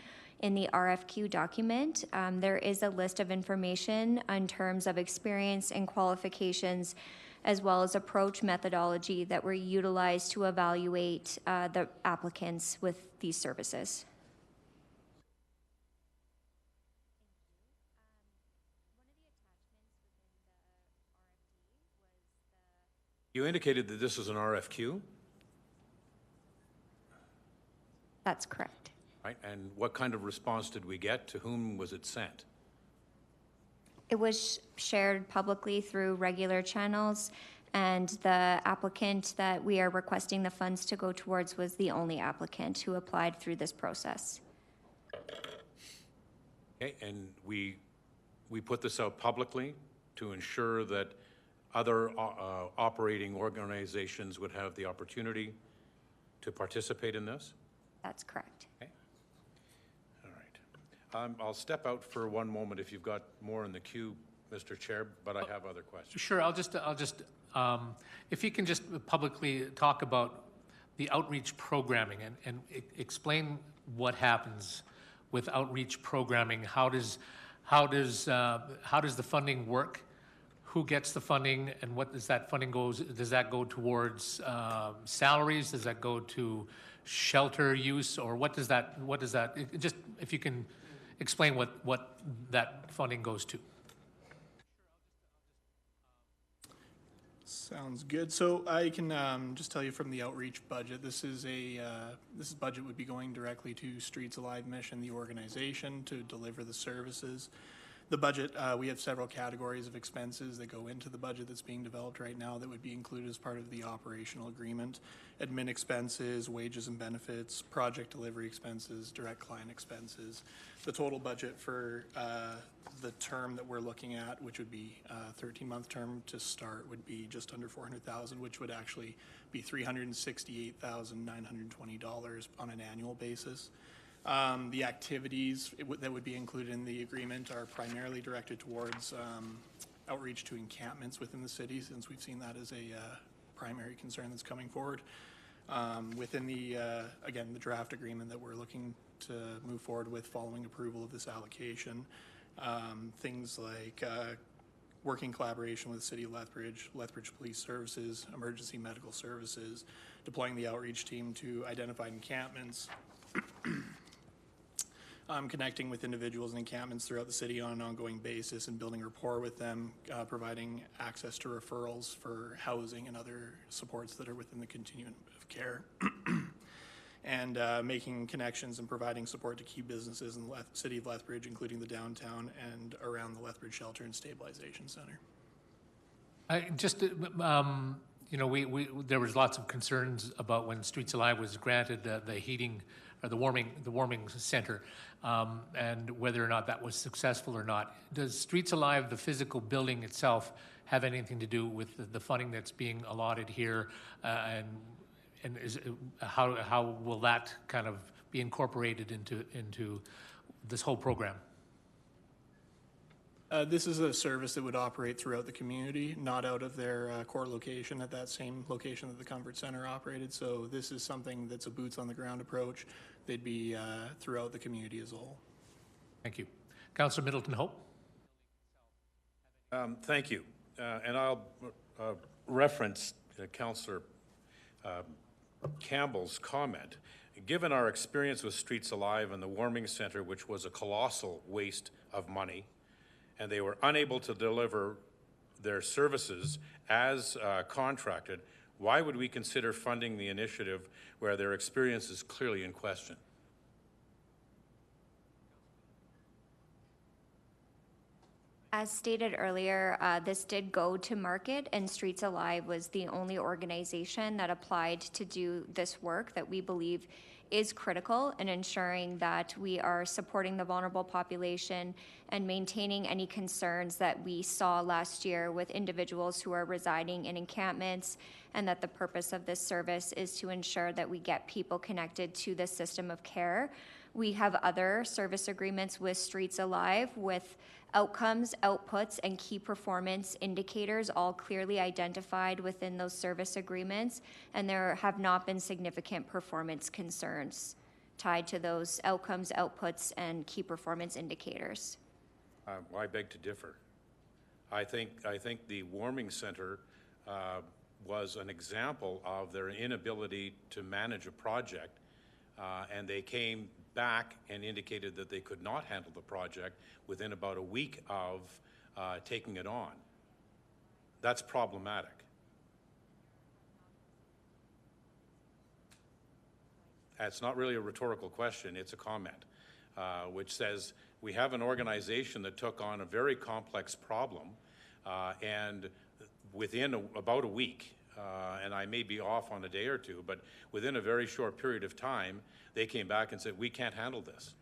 S14: in the RFQ document, there is a list of information in terms of experience and qualifications, as well as approach methodology that were utilized to evaluate the applicants with these services.
S8: You indicated that this is an RFQ?
S14: That's correct.
S8: Right, and what kind of response did we get? To whom was it sent?
S14: It was shared publicly through regular channels, and the applicant that we are requesting the funds to go towards was the only applicant who applied through this process.
S8: Okay, and we put this out publicly to ensure that other operating organizations would have the opportunity to participate in this?
S14: That's correct.
S8: Okay. All right. I'll step out for one moment if you've got more in the queue, Mr. Chair, but I have other questions.
S1: Sure, I'll just if you can just publicly talk about the outreach programming and explain what happens with outreach programming. How does the funding work? Who gets the funding, and what does that funding goes? Does that go towards salaries? Does that go to shelter use, or what does that? Just if you can explain what that funding goes to.
S15: Sounds good. So I can just tell you from the outreach budget, this budget would be going directly to Streets Alive Mission, the organization, to deliver the services. The budget, we have several categories of expenses that go into the budget that's being developed right now that would be included as part of the operational agreement. Admin expenses, wages and benefits, project delivery expenses, direct client expenses. The total budget for the term that we're looking at, which would be a 13-month term to start, would be just under $400,000, which would actually be $368,920 on an annual basis. The activities that would be included in the agreement are primarily directed towards outreach to encampments within the city, since we've seen that as a primary concern that's coming forward. Within the, again, the draft agreement that we're looking to move forward with following approval of this allocation, things like working collaboration with the City of Lethbridge, Lethbridge Police Services, Emergency Medical Services, deploying the outreach team to identified encampments, connecting with individuals in encampments throughout the city on an ongoing basis and building rapport with them, providing access to referrals for housing and other supports that are within the continuum of care, and making connections and providing support to key businesses in the city of Lethbridge, including the downtown and around the Lethbridge Shelter and Stabilization Center.
S1: You know, there was lots of concerns about when Streets Alive was granted the heating or the warming center, and whether or not that was successful or not. Does Streets Alive, the physical building itself, have anything to do with the funding that's being allotted here, and how will that kind of be incorporated into this whole program?
S15: This is a service that would operate throughout the community, not out of their core location at that same location that the Comfort Center operated. So this is something that's a boots on the ground approach. They'd be throughout the community as a whole.
S1: Thank you. Councillor Middleton Hope.
S8: Thank you. And I'll reference Councillor Campbell's comment. Given our experience with Streets Alive and the warming center, which was a colossal waste of money, and they were unable to deliver their services as contracted, why would we consider funding the initiative where their experience is clearly in question?
S14: As stated earlier, this did go to market, and Streets Alive was the only organization that applied to do this work that we believe is critical in ensuring that we are supporting the vulnerable population and maintaining any concerns that we saw last year with individuals who are residing in encampments, and that the purpose of this service is to ensure that we get people connected to the system of care. We have other service agreements with Streets Alive with outcomes, outputs, and key performance indicators all clearly identified within those service agreements, and there have not been significant performance concerns tied to those outcomes, outputs, and key performance indicators.
S8: Well, I beg to differ. I think the warming center was an example of their inability to manage a project, and they came back and indicated that they could not handle the project within about a week of taking it on. That's problematic. It's not really a rhetorical question, it's a comment, which says we have an organization that took on a very complex problem, and within about a week, and I may be off on a day or two, but within a very short period of time, they came back and said, we can't handle this.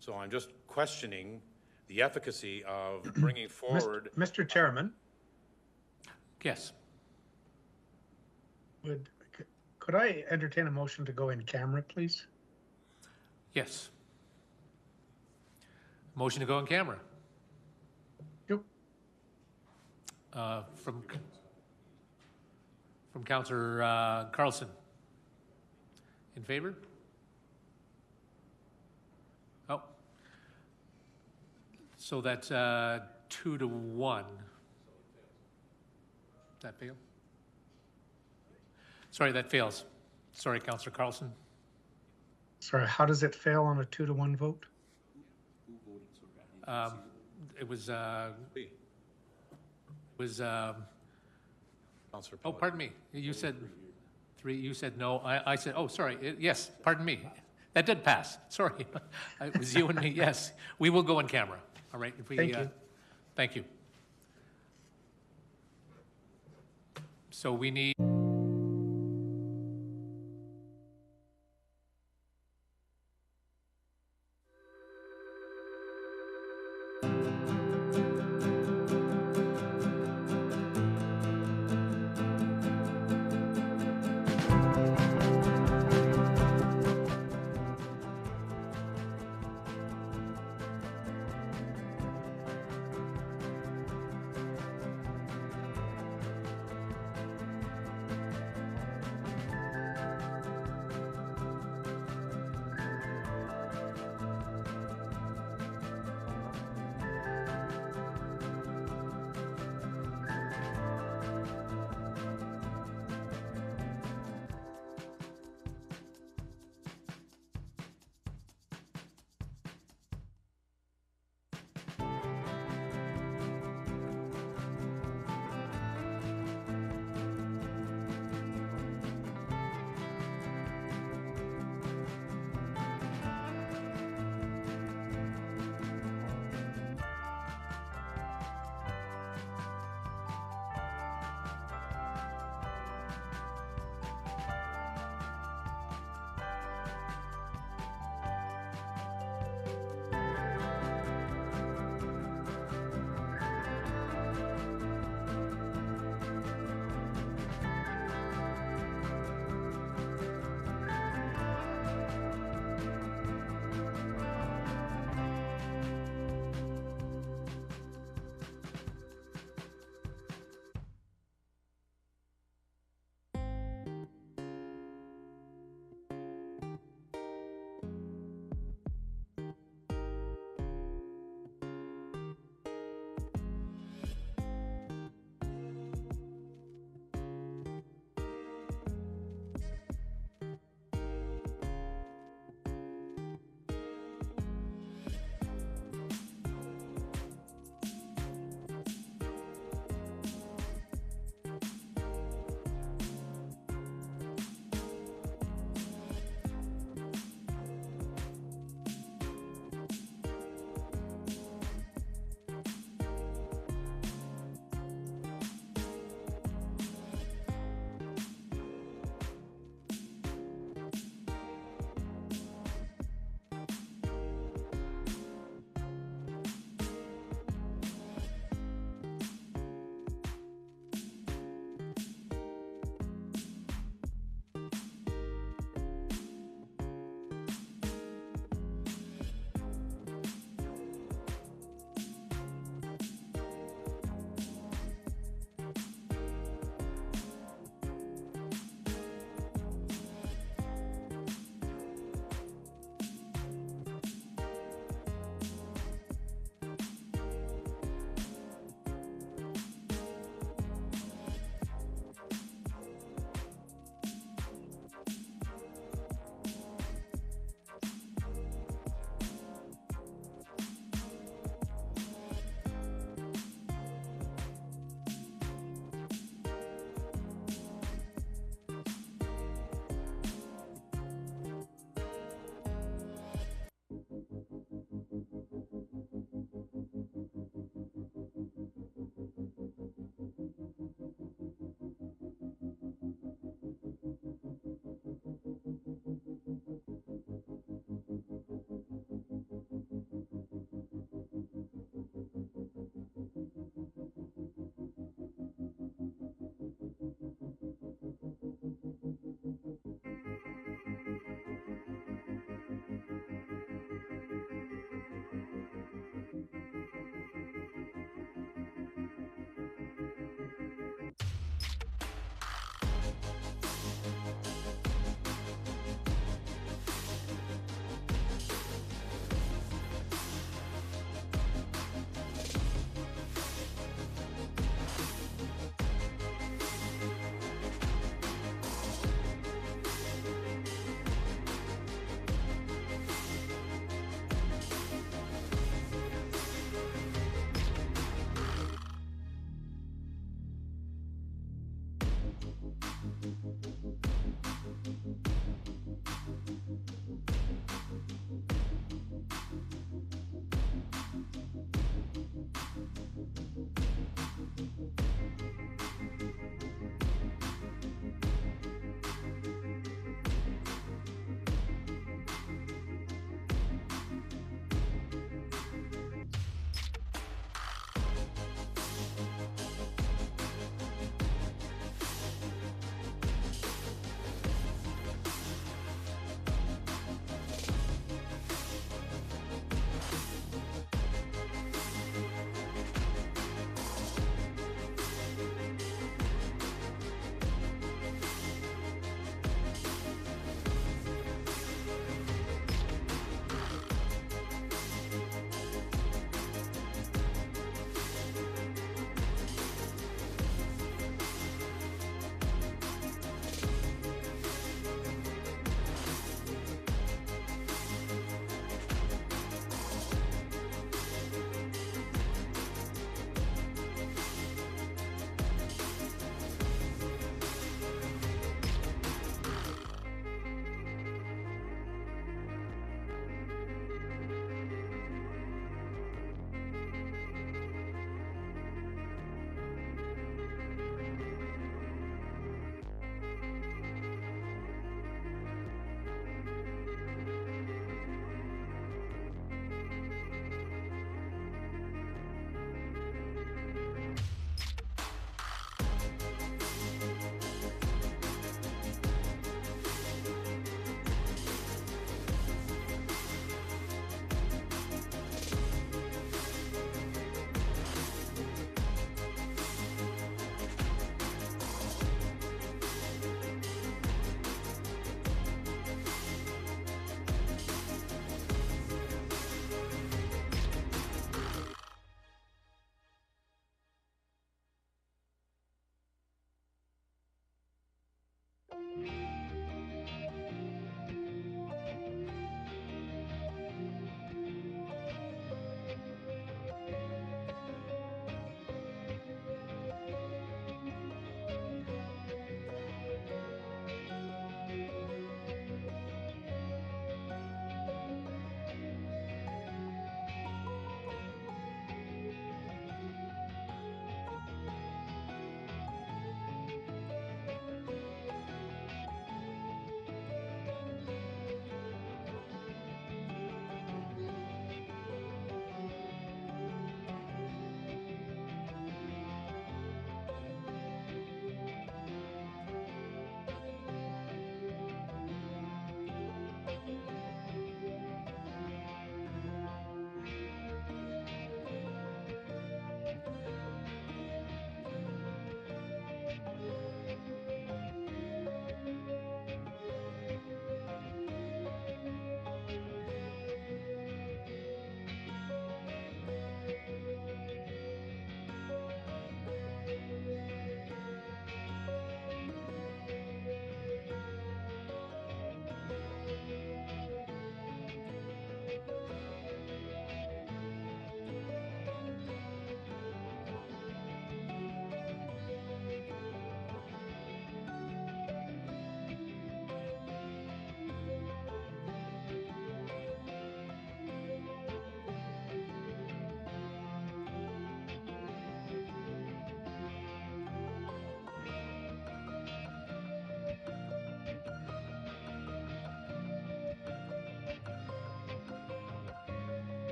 S8: So I'm just questioning the efficacy of bringing forward.
S3: Mr. Chairman.
S1: Yes.
S3: Could I entertain a motion to go in camera, please?
S1: Yes. Motion to go in camera.
S3: Yep.
S1: From Councillor Carlson. In favor? Oh. So that's 2-1. That fail? Sorry, that fails. Sorry, Councillor Carlson.
S3: Sorry, how does it fail on a 2-1 vote?
S1: It was oh, pardon me. You said 3. You said no. I said, oh, sorry. Yes, pardon me. That did pass. Sorry. It was you and me. Yes. We will go in camera. All right. If we,
S3: thank you.
S1: Thank you. So we need...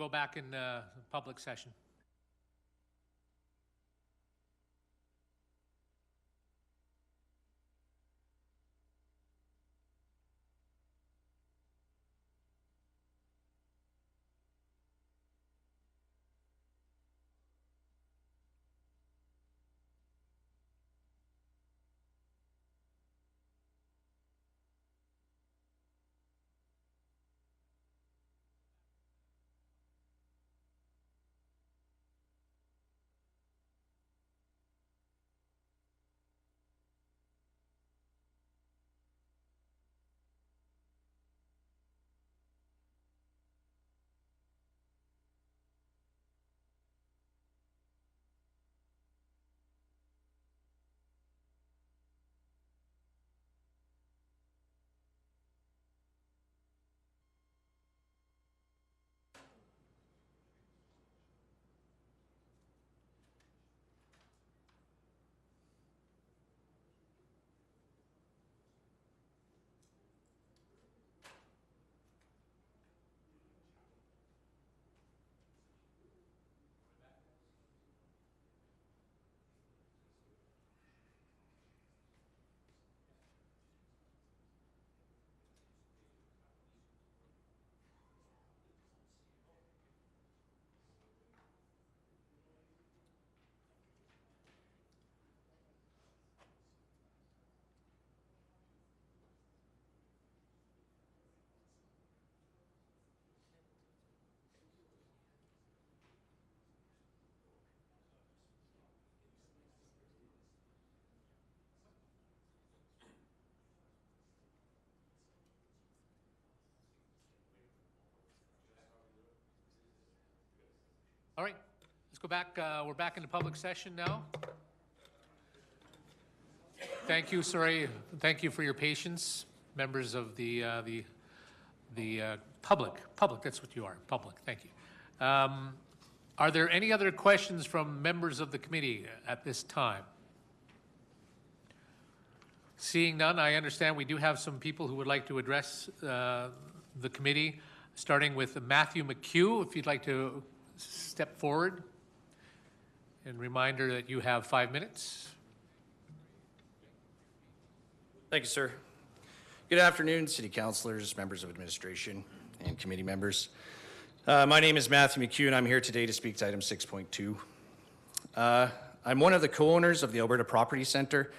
S1: go back in public session. All right, let's go back. We're back into public session now. Thank you, sorry. Thank you for your patience, members of the public. Public, that's what you are, public. Thank you. Are there any other questions from members of the committee at this time? Seeing none, I understand we do have some people who would like to address the committee, starting with Matthew McHugh, if you'd like to step forward. And reminder that you have 5 minutes.
S16: Thank you, sir. Good afternoon, city councilors, members of administration, and committee members. My name is Matthew McHugh, and I'm here today to speak to item 6.2. I'm one of the co-owners of the Alberta Property Centre,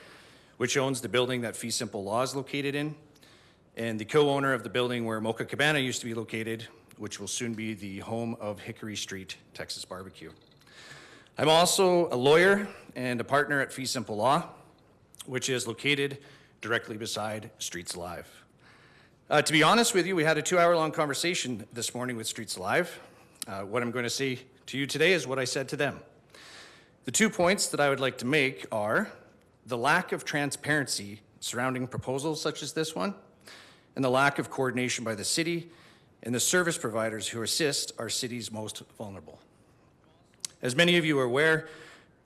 S16: which owns the building that Fee Simple Law is located in, and the co-owner of the building where Mocha Cabana used to be located, which will soon be the home of Hickory Street Texas Barbecue. I'm also a lawyer and a partner at Fee Simple Law, which is located directly beside Streets Alive. To be honest with you, we had a 2-hour-long conversation this morning with Streets Alive. What I'm going to say to you today is what I said to them. The 2 points that I would like to make are the lack of transparency surrounding proposals such as this one, and the lack of coordination by the city and the service providers who assist our city's most vulnerable. As many of you are aware,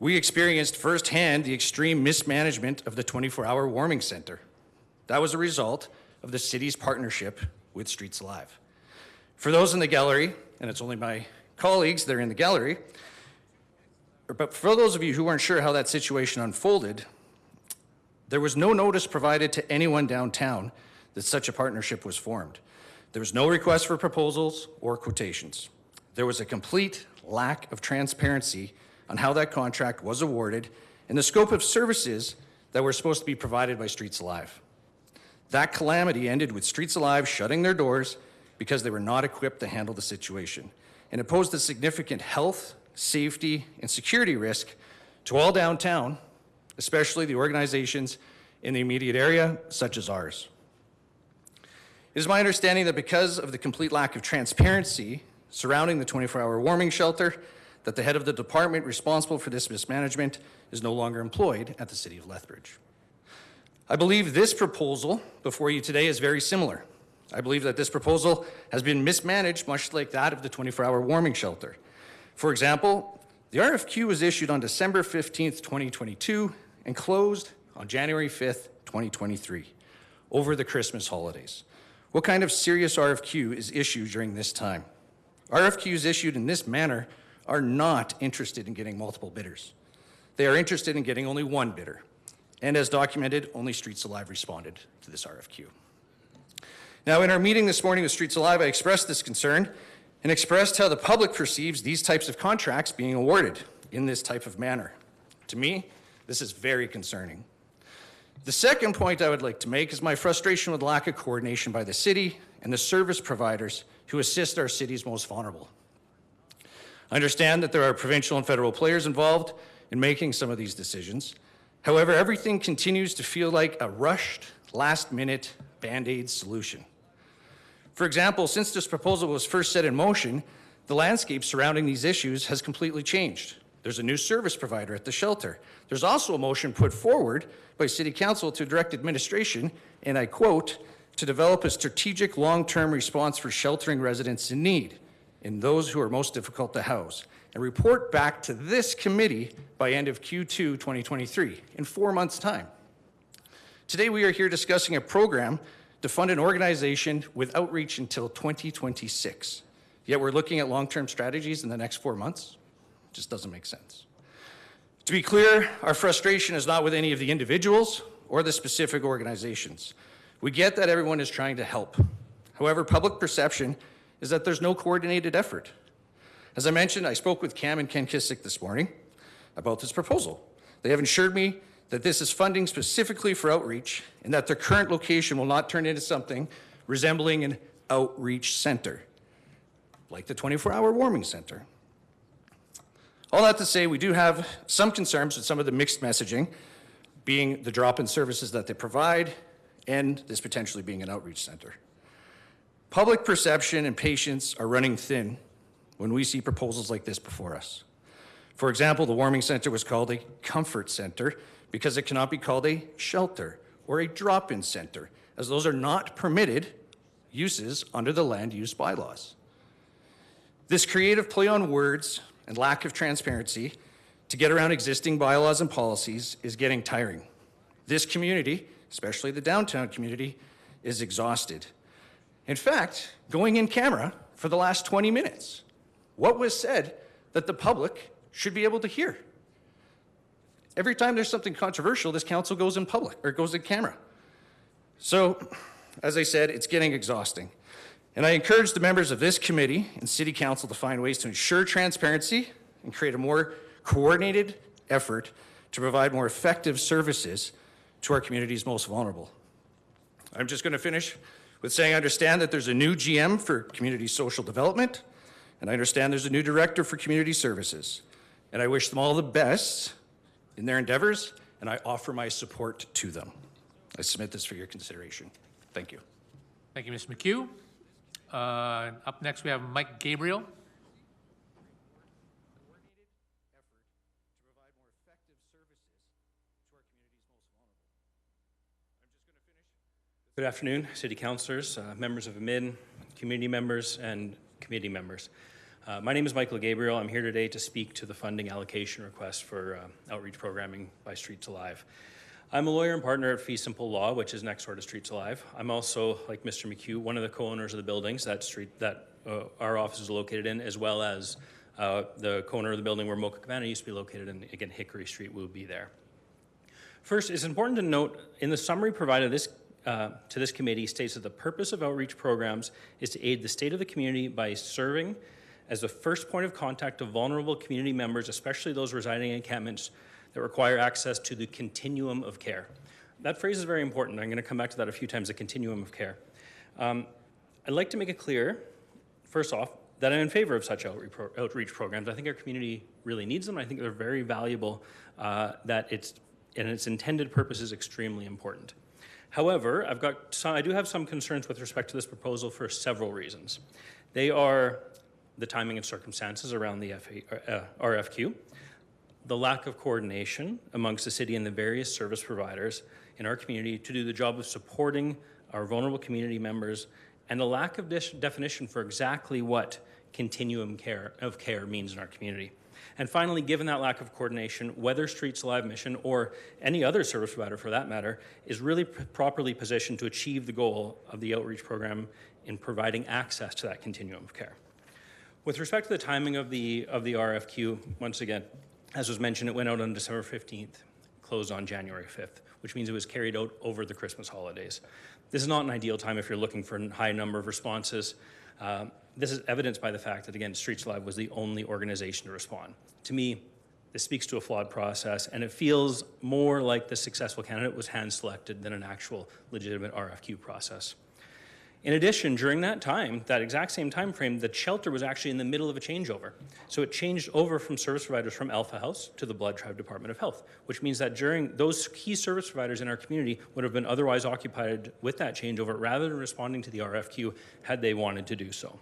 S16: we experienced firsthand the extreme mismanagement of the 24-hour warming center. That was a result of the city's partnership with Streets Alive. For those in the gallery, and it's only my colleagues that are in the gallery, but for those of you who weren't sure how that situation unfolded, there was no notice provided to anyone downtown that such a partnership was formed. There was no request for proposals or quotations. There was a complete lack of transparency on how that contract was awarded and the scope of services that were supposed to be provided by Streets Alive. That calamity ended with Streets Alive shutting their doors because they were not equipped to handle the situation. And it posed a significant health, safety, and security risk to all downtown, especially the organizations in the immediate area, such as ours. It is my understanding that because of the complete lack of transparency surrounding the 24-hour warming shelter, that the head of the department responsible for this mismanagement is no longer employed at the city of Lethbridge. I believe this proposal before you today is very similar. I believe that this proposal has been mismanaged much like that of the 24-hour warming shelter. For example, the RFQ was issued on December 15th, 2022 and closed on January 5th, 2023, over the Christmas holidays. What kind of serious RFQ is issued during this time? RFQs issued in this manner are not interested in getting multiple bidders. They are interested in getting only one bidder. And as documented, only Streets Alive responded to this RFQ. Now, in our meeting this morning with Streets Alive, I expressed this concern and expressed how the public perceives these types of contracts being awarded in this type of manner. To me, this is very concerning. The second point I would like to make is my frustration with lack of coordination by the city and the service providers who assist our city's most vulnerable. I understand that there are provincial and federal players involved in making some of these decisions. However, everything continues to feel like a rushed, last-minute Band-Aid solution. For example, since this proposal was first set in motion, the landscape surrounding these issues has completely changed. There's a new service provider at the shelter. There's also a motion put forward by City Council to direct administration, and I quote, to develop a strategic long-term response for sheltering residents in need and those who are most difficult to house, and report back to this committee by end of Q2 2023, in 4 months' time. Today we are here discussing a program to fund an organization with outreach until 2026. Yet we're looking at long-term strategies in the next 4 months. It just doesn't make sense. To be clear, our frustration is not with any of the individuals or the specific organizations. We get that everyone is trying to help. However, public perception is that there's no coordinated effort. As I mentioned, I spoke with Cam and Ken Kissick this morning about this proposal. They have assured me that this is funding specifically for outreach and that their current location will not turn into something resembling an outreach center, like the 24-hour warming center. All that to say, we do have some concerns with some of the mixed messaging, being the drop-in services that they provide and this potentially being an outreach center. Public perception and patience are running thin when we see proposals like this before us. For example, the warming center was called a comfort center because it cannot be called a shelter or a drop-in center, as those are not permitted uses under the land use bylaws. This creative play on words and lack of transparency to get around existing bylaws and policies is getting tiring. This community, especially the downtown community, is exhausted. In fact, going in camera for the last 20 minutes, what was said that the public should be able to hear? Every time there's something controversial, this council goes in public or goes in camera. So, as I said, it's getting exhausting. And I encourage the members of this committee and City Council to find ways to ensure transparency and create a more coordinated effort to provide more effective services to our community's most vulnerable. I'm just going to finish with saying I understand that there's a new GM for community social development, and I understand there's a new director for community services. And I wish them all the best in their endeavors, and I offer my support to them. I submit this for your consideration. Thank you.
S1: Thank you, Mr. McHugh. Up next, we have Mike Gabriel.
S17: Good afternoon, City Councillors, members of AMIN, community members, and committee members. My name is Michael Gabriel. I'm here today to speak to the funding allocation request for outreach programming by Streets Alive. I'm a lawyer and partner at Fee Simple Law, which is next door to Streets Alive. I'm also, like Mr. McHugh, one of the co-owners of the buildings that our office is located in, as well as the co-owner of the building where Mocha Cabana used to be located, and again, Hickory Street will be there. First, it's important to note in the summary provided to this committee states that the purpose of outreach programs is to aid the state of the community by serving as the first point of contact of vulnerable community members, especially those residing in encampments that require access to the continuum of care. That phrase is very important. I'm going to come back to that a few times, the continuum of care. I'd like to make it clear, first off, that I'm in favor of such outreach programs. I think our community really needs them. I think they're very valuable, that its intended purpose is extremely important. However, I do have some concerns with respect to this proposal for several reasons. They are the timing and circumstances around the RFQ, the lack of coordination amongst the city and the various service providers in our community to do the job of supporting our vulnerable community members, and the lack of definition for exactly what continuum of care means in our community. And finally, given that lack of coordination, whether Streets Alive Mission or any other service provider for that matter is really properly positioned to achieve the goal of the outreach program in providing access to that continuum of care. With respect to the timing of the RFQ, once again, as was mentioned, it went out on December 15th, closed on January 5th, which means it was carried out over the Christmas holidays. This is not an ideal time if you're looking for a high number of responses. This is evidenced by the fact that, again, Streets Alive was the only organization to respond. To me, this speaks to a flawed process, and it feels more like the successful candidate was hand-selected than an actual legitimate RFQ process. In addition, during that time, that exact same time frame, the shelter was actually in the middle of a changeover. So it changed over from service providers from Alpha House to the Blood Tribe Department of Health, which means that during those key service providers in our community would have been otherwise occupied with that changeover rather than responding to the RFQ had they wanted to do so.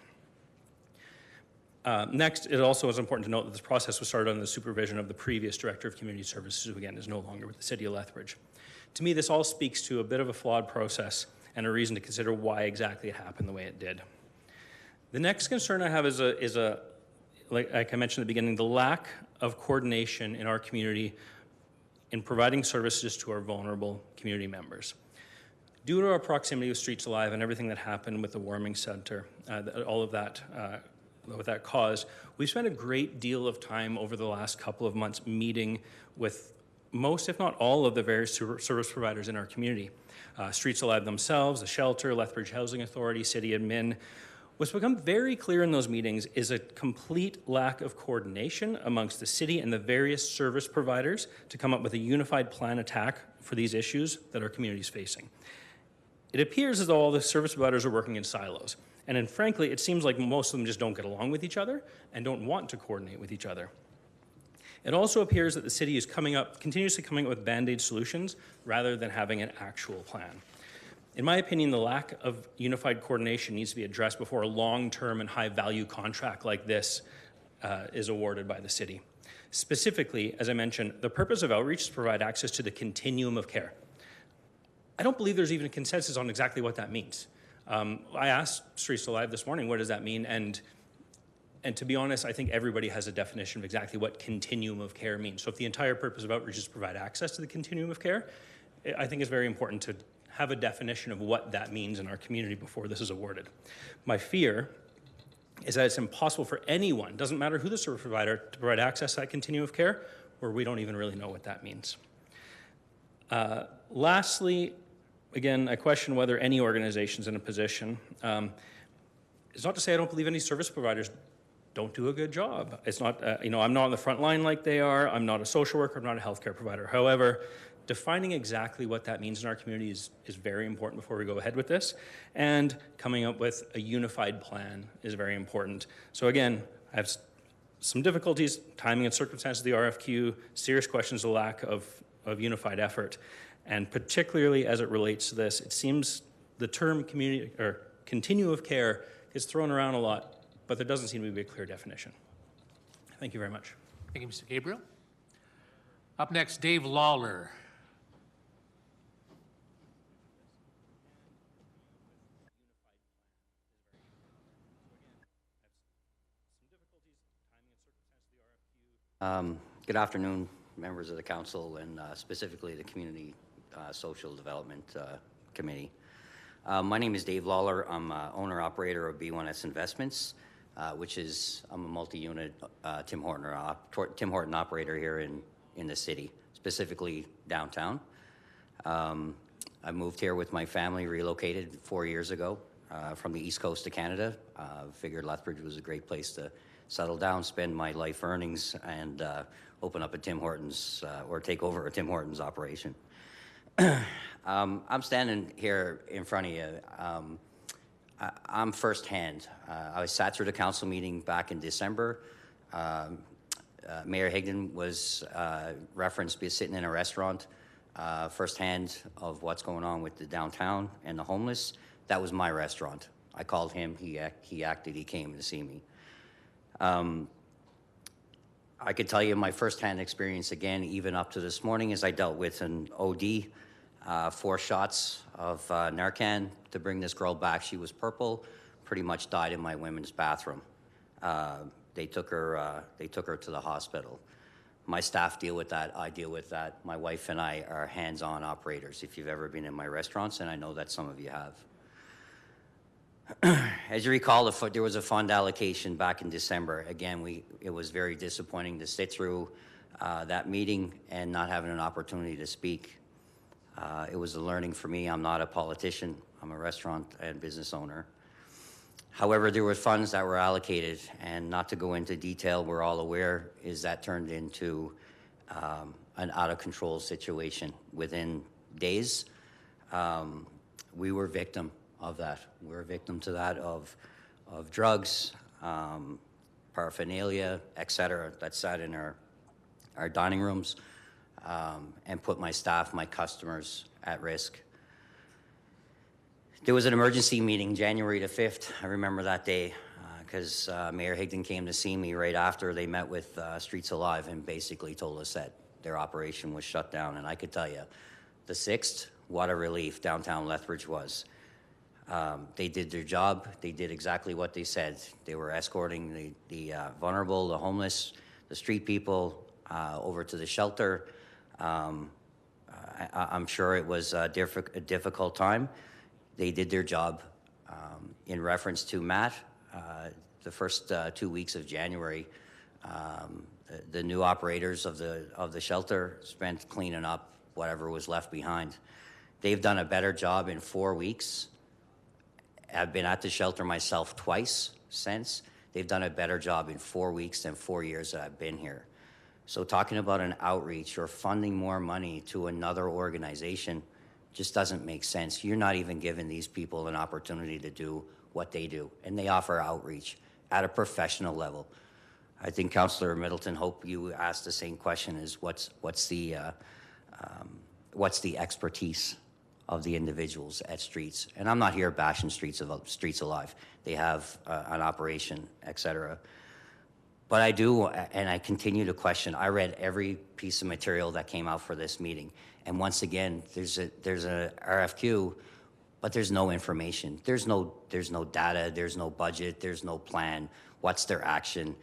S17: Next, it also is important to note that this process was started under the supervision of the previous Director of Community Services, who again is no longer with the City of Lethbridge. To me, this all speaks to a bit of a flawed process and a reason to consider why exactly it happened the way it did. The next concern I have is like I mentioned at the beginning, the lack of coordination in our community in providing services to our vulnerable community members. Due to our proximity with Streets Alive and everything that happened with the warming center, all of that, what that caused, we've spent a great deal of time over the last couple of months meeting with most, if not all, of the various service providers in our community. Streets Alive themselves, the shelter, Lethbridge Housing Authority, City Admin. What's become very clear in those meetings is a complete lack of coordination amongst the city and the various service providers to come up with a unified plan attack for these issues that our community is facing. It appears as though all the service providers are working in silos. And then frankly, it seems like most of them just don't get along with each other and don't want to coordinate with each other. It also appears that the city is continuously coming up with Band-Aid solutions rather than having an actual plan. In my opinion, the lack of unified coordination needs to be addressed before a long-term and high-value contract like this is awarded by the city. Specifically, as I mentioned, the purpose of outreach is to provide access to the continuum of care. I don't believe there's even a consensus on exactly what that means. I asked Streets Alive this morning, what does that mean? And to be honest, I think everybody has a definition of exactly what continuum of care means. So if the entire purpose of outreach is to provide access to the continuum of care, I think it's very important to have a definition of what that means in our community before this is awarded. My fear is that it's impossible for anyone, doesn't matter who the service provider, to provide access to that continuum of care, where we don't even really know what that means. Lastly, again, I question whether any organization's in a position. It's not to say I don't believe any service providers don't do a good job. It's not, I'm not on the front line like they are. I'm not a social worker. I'm not a healthcare provider. However, defining exactly what that means in our community is very important before we go ahead with this. And coming up with a unified plan is very important. So again, I have some difficulties, timing and circumstances of the RFQ, serious questions of lack of unified effort. And particularly as it relates to this, it seems the term community or continuum of care is thrown around a lot, but there doesn't seem to be a clear definition. Thank you very much.
S1: Thank you, Mr. Gabriel. Up next, Dave Lawler.
S18: Good afternoon, members of the council, and specifically the Community Social Development Committee. My name is Dave Lawler. I'm owner-operator of B1S Investments, which is, I'm a multi-unit Tim Horton operator here in the city, specifically downtown. I moved here with my family, relocated 4 years ago from the East Coast of Canada. Figured Lethbridge was a great place to settle down, spend my life earnings, and open up a Tim Hortons or take over a Tim Hortons operation. I'm standing here in front of you. I'm firsthand. I sat through the council meeting back in December. Mayor Higdon was referenced be sitting in a restaurant firsthand of what's going on with the downtown and the homeless. That was my restaurant. I called him. He acted. He came to see me. I could tell you my firsthand experience again, even up to this morning, as I dealt with an OD, 4 shots of Narcan to bring this girl back. She was purple, pretty much died in my women's bathroom. They took her to the hospital. My staff deal with that. I deal with that. My wife and I are hands-on operators. If you've ever been in my restaurants, and I know that some of you have. As you recall, there was a fund allocation back in December. Again, it was very disappointing to sit through that meeting and not having an opportunity to speak. It was a learning for me. I'm not a politician. I'm a restaurant and business owner. However, there were funds that were allocated, and not to go into detail, we're all aware, is that turned into an out-of-control situation. Within days, we were victim of that. We were victim to that of drugs, paraphernalia, etc., that sat in our dining rooms and put my staff, my customers at risk. There was an emergency meeting January the 5th. I remember that day because Mayor Higdon came to see me right after they met with Streets Alive and basically told us that their operation was shut down. And I could tell you, the 6th, what a relief downtown Lethbridge was. They did their job. They did exactly what they said. They were escorting the vulnerable, the homeless, the street people over to the shelter. I'm sure it was a difficult time. They did their job. In reference to Matt, the first 2 weeks of January, the new operators of the shelter spent cleaning up whatever was left behind. They've done a better job in 4 weeks. I've been at the shelter myself twice since. They've done a better job in 4 weeks than 4 years that I've been here. So talking about an outreach or funding more money to another organization just doesn't make sense. You're not even giving these people an opportunity to do what they do, and they offer outreach at a professional level. I think Councillor Middleton, Hope, you asked the same question: is what's the expertise of the individuals at Streets? And I'm not here bashing Streets Alive. They have an operation, etc. But I do, and I continue to question. I read every piece of material that came out for this meeting. And once again, there's a RFQ, but there's no information. There's no data. There's no budget. There's no plan. What's their action?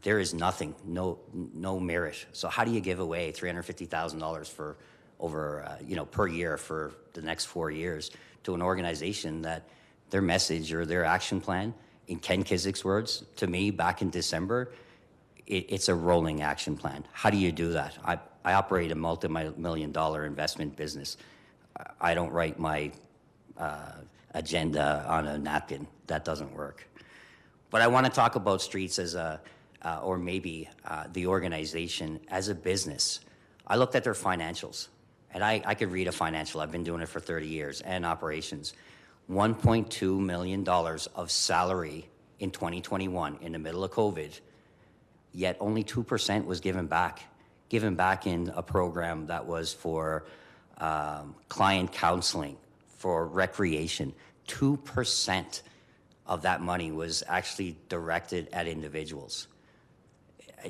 S18: There is nothing. No merit. So how do you give away $350,000 for over per year for the next 4 years to an organization that their message or their action plan, in Ken Kizik's words to me back in December, it's a rolling action plan. How do you do that? I operate a multi-million-dollar investment business. I don't write my agenda on a napkin. That doesn't work. But I want to talk about Streets as or maybe the organization as a business. I looked at their financials, and I could read a financial. I've been doing it for 30 years, and operations. $1.2 million of salary in 2021 in the middle of COVID, yet only 2% was given back in a program that was for client counseling, for recreation. 2% of that money was actually directed at individuals.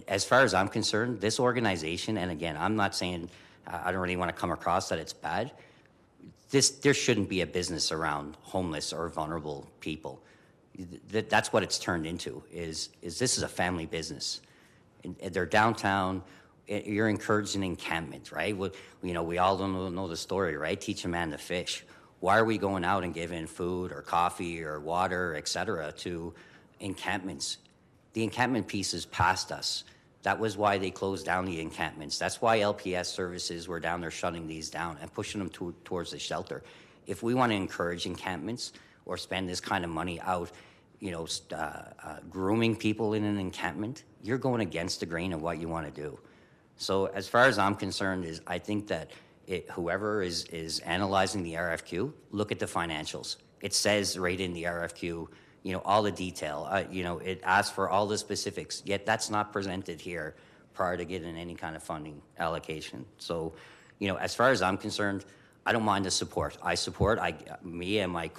S18: As far as I'm concerned, this organization, and again, I'm not saying, I don't really want to come across that it's bad. There shouldn't be a business around homeless or vulnerable people. That's what it's turned into, is this is a family business. And they're downtown. You're encouraging encampment, right? We all don't know the story, right? Teach a man to fish. Why are we going out and giving food or coffee or water, et cetera, to encampments? The encampment piece is past us. That was why they closed down the encampments. That's why LPS services were down there shutting these down and pushing them towards the shelter. If we want to encourage encampments or spend this kind of money out, grooming people in an encampment, you're going against the grain of what you want to do. So as far as I'm concerned, I think that whoever is analyzing the RFQ, look at the financials. It says right in the RFQ, all the detail. It asks for all the specifics, yet that's not presented here prior to getting any kind of funding allocation. So, as far as I'm concerned, I don't mind the support. Me and my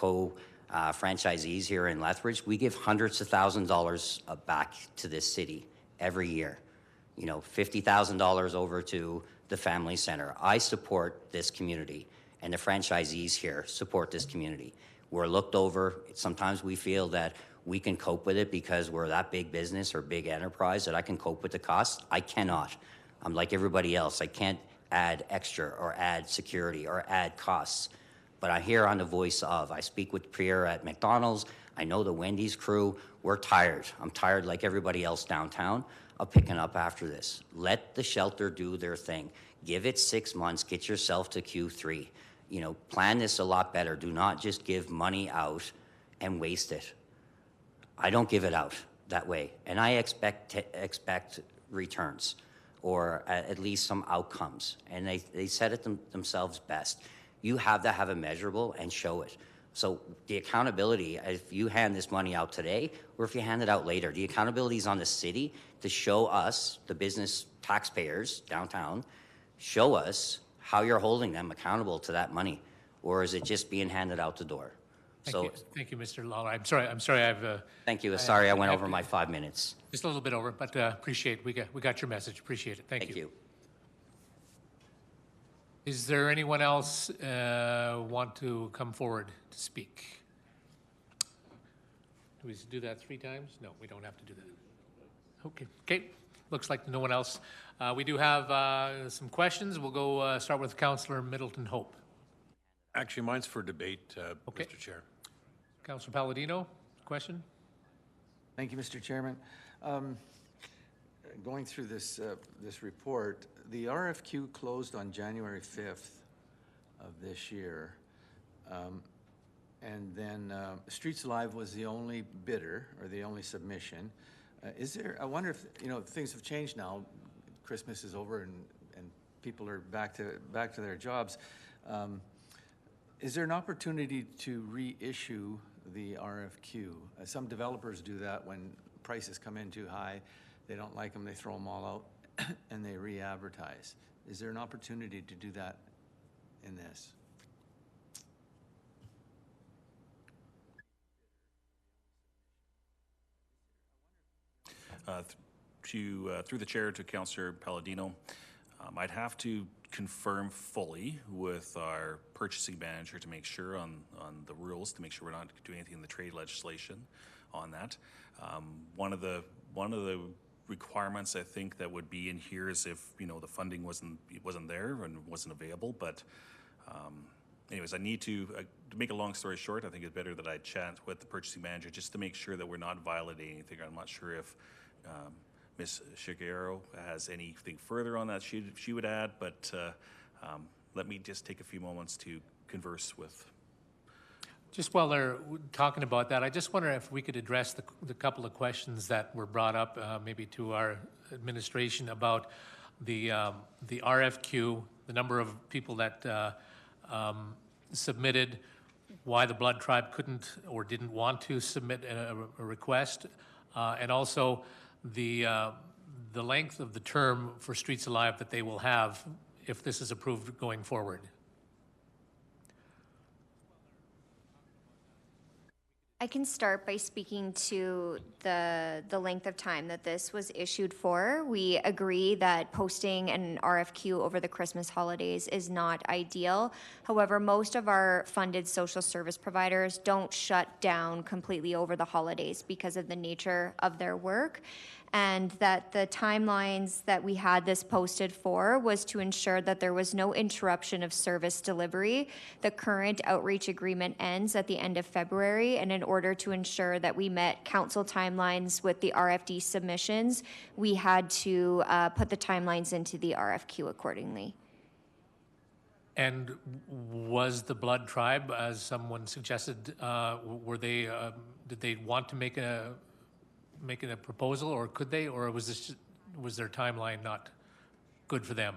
S18: franchisees here in Lethbridge, we give hundreds of thousands of dollars back to this city every year. $50,000 over to the family center. I support this community, and the franchisees here support this community. We're looked over. Sometimes we feel that we can cope with it because we're that big business or big enterprise that I can cope with the costs. I cannot. I'm like everybody else. I can't add extra or add security or add costs. but I hear on the voice of. I speak with Pierre at McDonald's. I know the Wendy's crew. We're tired. I'm tired like everybody else downtown of picking up after this. Let the shelter do their thing. Give it 6 months. Get yourself to Q3. You know, plan this a lot better. Do not just give money out and waste it. I don't give it out that way. And I expect returns, or at least some outcomes. And they said it themselves best. You have to have a measurable and show it. So the accountability, if you hand this money out today, or if you hand it out later, the accountability is on the city to show us, the business taxpayers downtown, show us how you're holding them accountable to that money. Or is it just being handed out the door?
S1: Thank you, Mr. Lawler. I'm sorry. I've.
S18: Thank you. Sorry, I went over my 5 minutes.
S1: Just a little bit over, but appreciate. We got your message. Appreciate it. Thank you. Is there anyone else want to come forward to speak? Do we do that 3 times? No, we don't have to do that. Okay. Looks like no one else. We do have some questions. We'll go start with Councillor Middleton Hope.
S8: Actually, mine's for debate, Mr. Chair.
S1: Councillor Palladino, question?
S4: Thank you, Mr. Chairman. Going through this report, the RFQ closed on January 5th of this year. And then Streets Alive was the only bidder, or the only submission. I wonder if, things have changed now. Christmas is over and people are back to their jobs. Is there an opportunity to reissue the RFQ? Some developers do that when prices come in too high. They don't like them, they throw them all out, and they re-advertise. Is there an opportunity to do that in this?
S9: Through the chair to Councillor Palladino, I'd have to confirm fully with our purchasing manager to make sure on the rules, to make sure we're not doing anything in the trade legislation on that. One of the requirements I think that would be in here is if the funding wasn't there and wasn't available. But anyways, I need to make a long story short. I think it's better that I chat with the purchasing manager just to make sure that we're not violating anything. I'm not sure if Ms. Shigeru has anything further on that she would add, but let me just take a few moments to converse with.
S1: Just while they're talking about that, I just wonder if we could address the couple of questions that were brought up, maybe to our administration, about the RFQ, the number of people that submitted, why the Blood Tribe couldn't or didn't want to submit a request, and also the length of the term for Streets Alive that they will have if this is approved going forward.
S14: I can start by speaking to the length of time that this was issued for. We agree that posting an RFQ over the Christmas holidays is not ideal. However, most of our funded social service providers don't shut down completely over the holidays because of the nature of their work. And that the timelines that we had this posted for was to ensure that there was no interruption of service delivery. The current outreach agreement ends at the end of February, and in order to ensure that we met council timelines with the RFD submissions, we had to put the timelines into the RFQ accordingly.
S1: And was the Blood Tribe, as someone suggested, were they? Did they want to make a proposal, or could they, or was their timeline not good for them?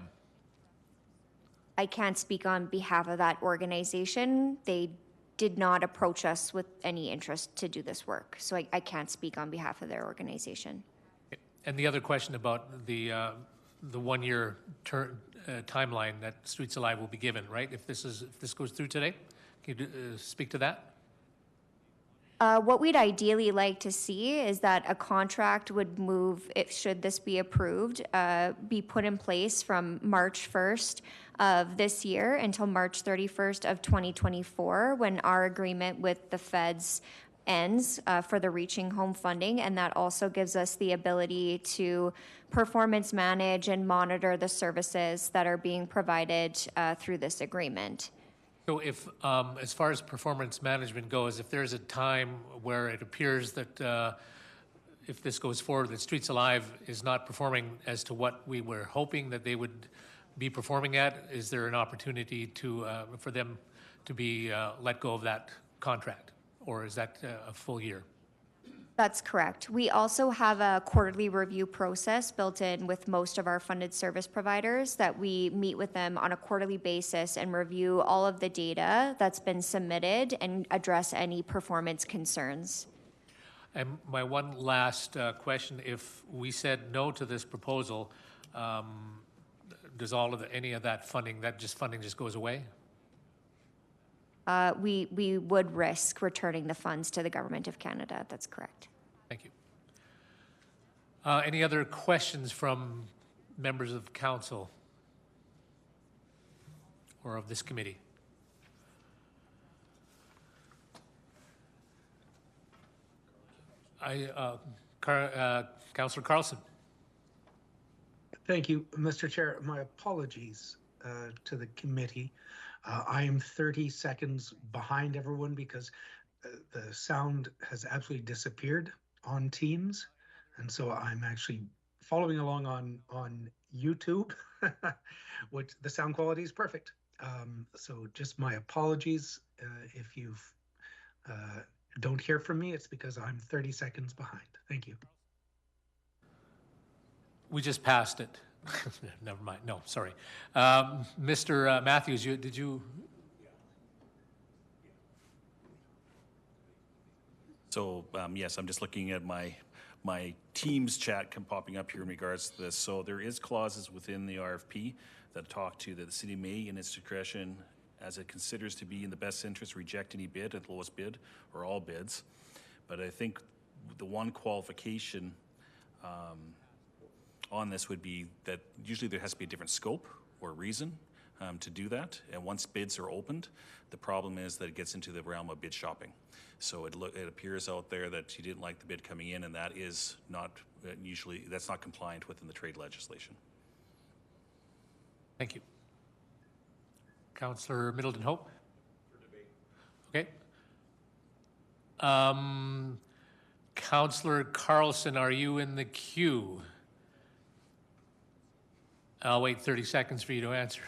S14: I can't speak on behalf of that organization. They did not approach us with any interest to do this work, so I can't speak on behalf of their organization.
S1: And the other question about the 1 year timeline that Streets Alive will be given, right? If this goes through today, can you speak to that?
S14: What we'd ideally like to see is that a contract would move, should this be approved, be put in place from March 1st of this year until March 31st of 2024, when our agreement with the feds ends for the Reaching Home funding. And that also gives us the ability to performance manage and monitor the services that are being provided through this agreement.
S1: So if, as far as performance management goes, if there's a time where it appears that if this goes forward, that Streets Alive is not performing as to what we were hoping that they would be performing at, is there an opportunity to, for them to be let go of that contract? Or is that a full year?
S14: That's correct. We also have a quarterly review process built in with most of our funded service providers that we meet with them on a quarterly basis and review all of the data that's been submitted and address any performance concerns.
S1: And my one last question, if we said no to this proposal, does all of any of that funding, funding just goes away?
S14: We would risk returning the funds to the Government of Canada. That's correct.
S1: Thank you. Any other questions from members of council or of this committee? Councillor Carlson.
S3: Thank you, Mr. Chair. My apologies to the committee. I am 30 seconds behind everyone because the sound has absolutely disappeared on Teams. And so I'm actually following along on YouTube, which the sound quality is perfect. So just my apologies if you don't hear from me. It's because I'm 30 seconds behind. Thank you.
S1: We just passed it. Never mind. No, sorry. Mr. Matthews, did you?
S9: So yes, I'm just looking at my Teams chat popping up here in regards to this. So there is clauses within the RFP that talk to that the city may, in its discretion, as it considers to be in the best interest, reject any bid at the lowest bid or all bids. But I think the one qualification on this would be that usually there has to be a different scope or reason to do that. And once bids are opened, the problem is that it gets into the realm of bid shopping. So it appears out there that you didn't like the bid coming in, and that is not that's not compliant within the trade legislation.
S1: Thank you. Councillor Middleton Hope? For debate. Okay. Councillor Carlson, are you in the queue? I'll wait 30 seconds for you to answer.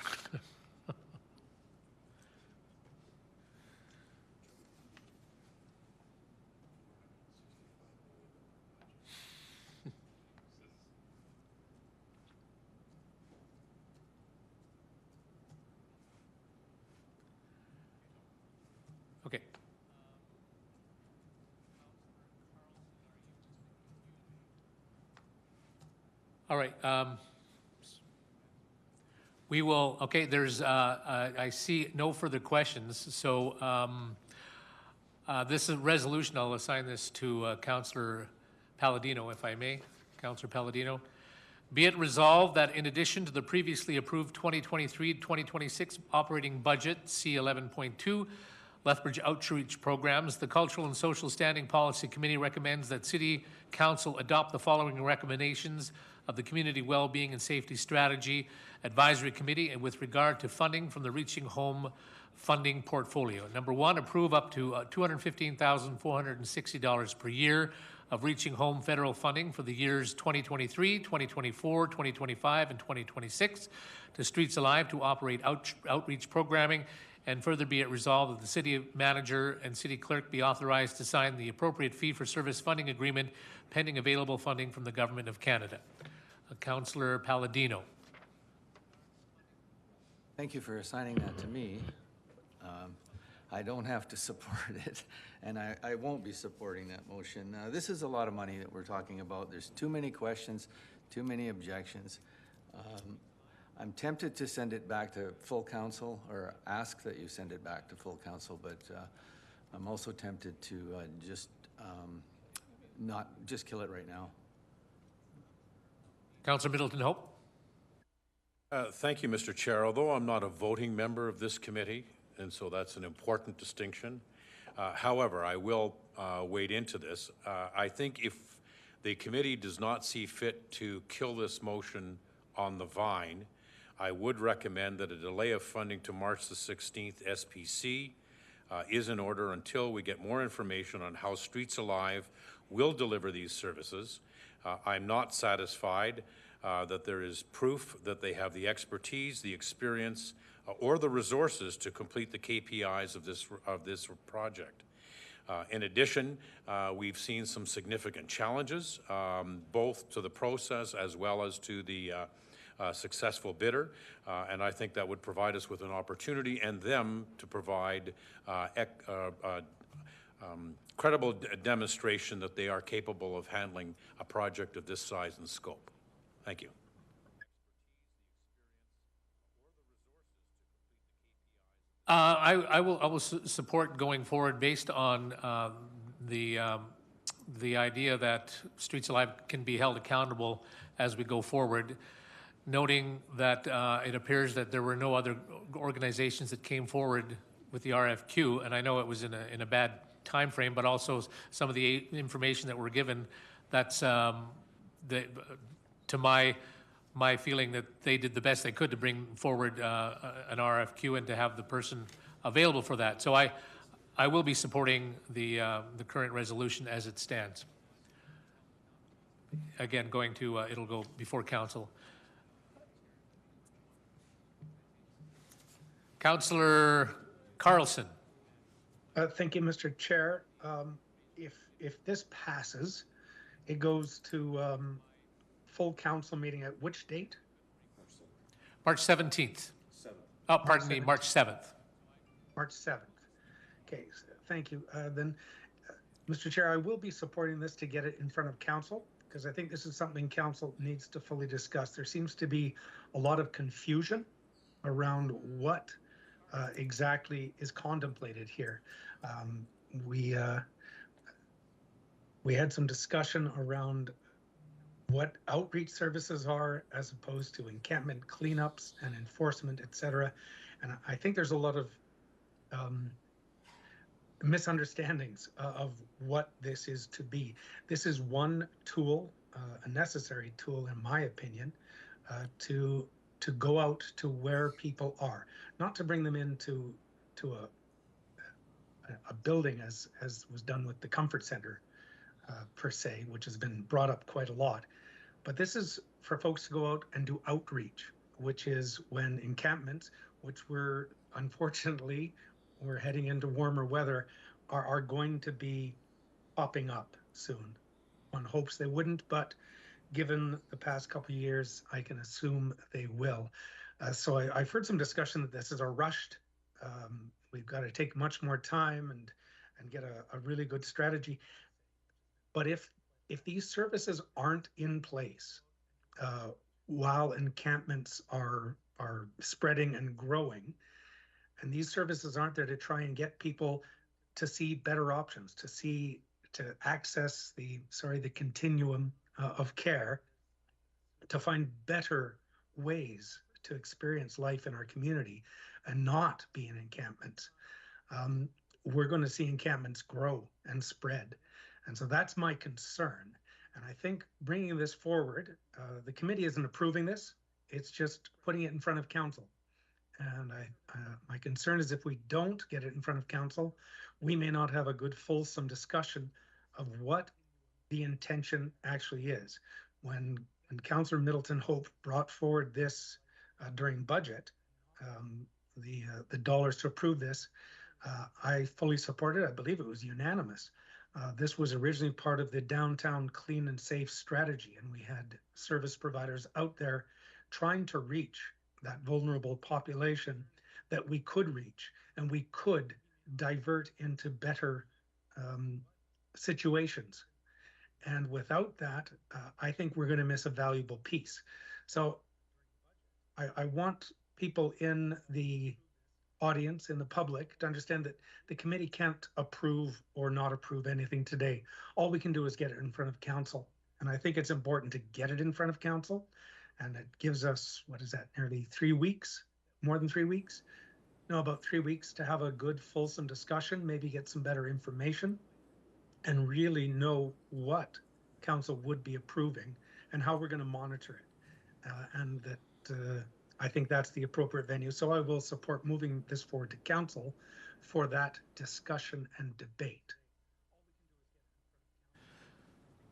S1: Okay. All right. We will, okay, there's, I see no further questions. So this is a resolution. I'll assign this to Councillor Palladino, if I may. Councillor Palladino. Be it resolved that in addition to the previously approved 2023-2026 operating budget, C11.2, Lethbridge Outreach Programs, the Cultural and Social Standing Policy Committee recommends that City Council adopt the following recommendations of the Community Wellbeing and Safety Strategy Advisory Committee and with regard to funding from the Reaching Home funding portfolio. Number one, approve up to $215,460 per year of Reaching Home federal funding for the years 2023, 2024, 2025, and 2026 to Streets Alive to operate outreach programming. And further be it resolved that the city manager and city clerk be authorized to sign the appropriate fee-for-service funding agreement pending available funding from the Government of Canada. Councillor Palladino.
S4: Thank you for assigning that to me. I don't have to support it, and I won't be supporting that motion. This is a lot of money that we're talking about. There's too many questions, too many objections. I'm tempted to send it back to full council or ask that you send it back to full council, but I'm also tempted to just kill it right now.
S1: Councillor Middleton Hope.
S8: Thank you, Mr. Chair. Although I'm not a voting member of this committee, and so that's an important distinction. However, I will wade into this. I think if the committee does not see fit to kill this motion on the vine, I would recommend that a delay of funding to March the 16th SPC is in order until we get more information on how Streets Alive will deliver these services. I'm not satisfied that there is proof that they have the expertise, the experience, or the resources to complete the KPIs of this project. In addition, we've seen some significant challenges, both to the process as well as to the successful bidder, and I think that would provide us with an opportunity and them to provide credible demonstration that they are capable of handling a project of this size and scope. Thank you.
S1: I will support going forward based on the idea that Streets Alive can be held accountable as we go forward, noting that it appears that there were no other organizations that came forward with the RFQ, and I know it was in a bad time frame, but also some of the information that were given, that's to my feeling that they did the best they could to bring forward an RFQ and to have the person available for that. So I will be supporting the current resolution as it stands. Again, it'll go before council. Councillor Carlson.
S3: Thank you, Mr. Chair. If this passes, it goes to full council meeting at which date?
S1: March 17th. Oh, pardon me, March 7th.
S3: March 7th. Okay, thank you. Then, Mr. Chair, I will be supporting this to get it in front of council, because I think this is something council needs to fully discuss. There seems to be a lot of confusion around what exactly is contemplated here. We had some discussion around what outreach services are as opposed to encampment cleanups and enforcement, et cetera. And I think there's a lot of misunderstandings of what this is to be. This is one tool, a necessary tool, in my opinion, to go out to where people are, not to bring them into a building as was done with the Comfort Center per se, which has been brought up quite a lot. But this is for folks to go out and do outreach, which is when encampments, which unfortunately, we're heading into warmer weather, are going to be popping up soon. One hopes they wouldn't, but given the past couple of years, I can assume they will. So I've heard some discussion that this is a rushed, we've got to take much more time and get a really good strategy. But if these services aren't in place while encampments are spreading and growing, and these services aren't there to try and get people to see better options, to access the continuum of care, to find better ways to experience life in our community and not be in encampments, we're going to see encampments grow and spread. And so that's my concern. And I think bringing this forward, the committee isn't approving this, it's just putting it in front of council. And my concern is if we don't get it in front of council, we may not have a good fulsome discussion of what the intention actually is. When Councillor Middleton Hope brought forward this during budget, the dollars to approve this, I fully supported it. I believe it was unanimous. This was originally part of the downtown clean and safe strategy, and we had service providers out there trying to reach that vulnerable population that we could reach and we could divert into better situations. And without that, I think we're going to miss a valuable piece. So I want people in the audience, in the public, to understand that the committee can't approve or not approve anything today. All we can do is get it in front of council. And I think it's important to get it in front of council. And it gives us, what is that, nearly 3 weeks? More than 3 weeks? No, about 3 weeks to have a good, fulsome discussion, maybe get some better information, and really know what council would be approving and how we're going to monitor it. And that I think that's the appropriate venue. So I will support moving this forward to council for that discussion and debate.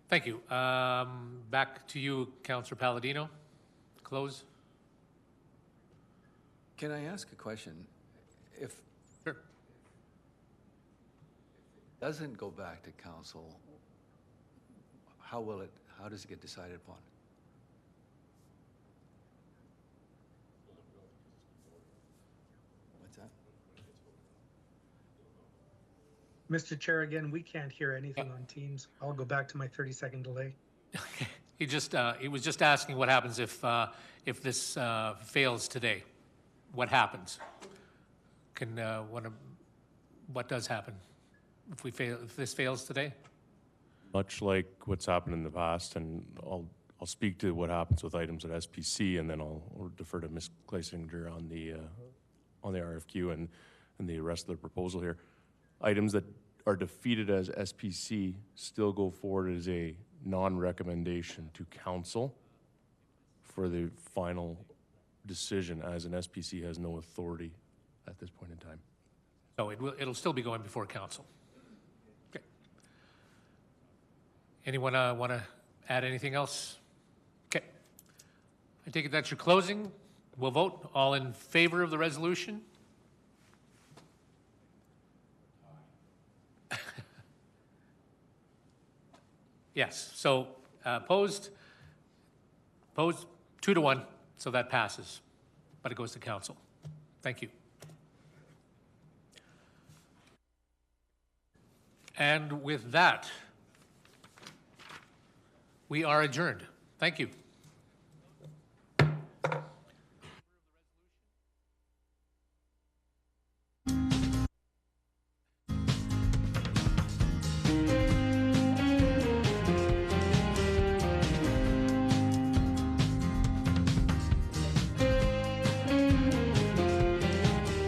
S1: Thank you. Back to you, Councillor Palladino. Close.
S4: Can I ask a question? If
S1: Sure.
S4: it doesn't go back to council, how does it get decided upon? What's that?
S3: Mr. Chair, again, we can't hear anything on Teams. I'll go back to my 30-second delay.
S1: He was just asking what happens if this fails today. What happens? What does happen if this fails today?
S2: Much like what's happened in the past, and I'll speak to what happens with items at SPC, and then I'll defer to Ms. Kleisinger on the RFQ and the rest of the proposal here. Items that are defeated as SPC still go forward as a non-recommendation to council for the final decision, as an SPC has no authority at this point in time.
S1: So it'll still be going before council. Okay. Anyone want to add anything else? Okay. I take it that's your closing. We'll vote. All in favor of the resolution? Yes. So opposed 2-1, so that passes, but it goes to council. Thank you. And with that, we are adjourned. Thank you.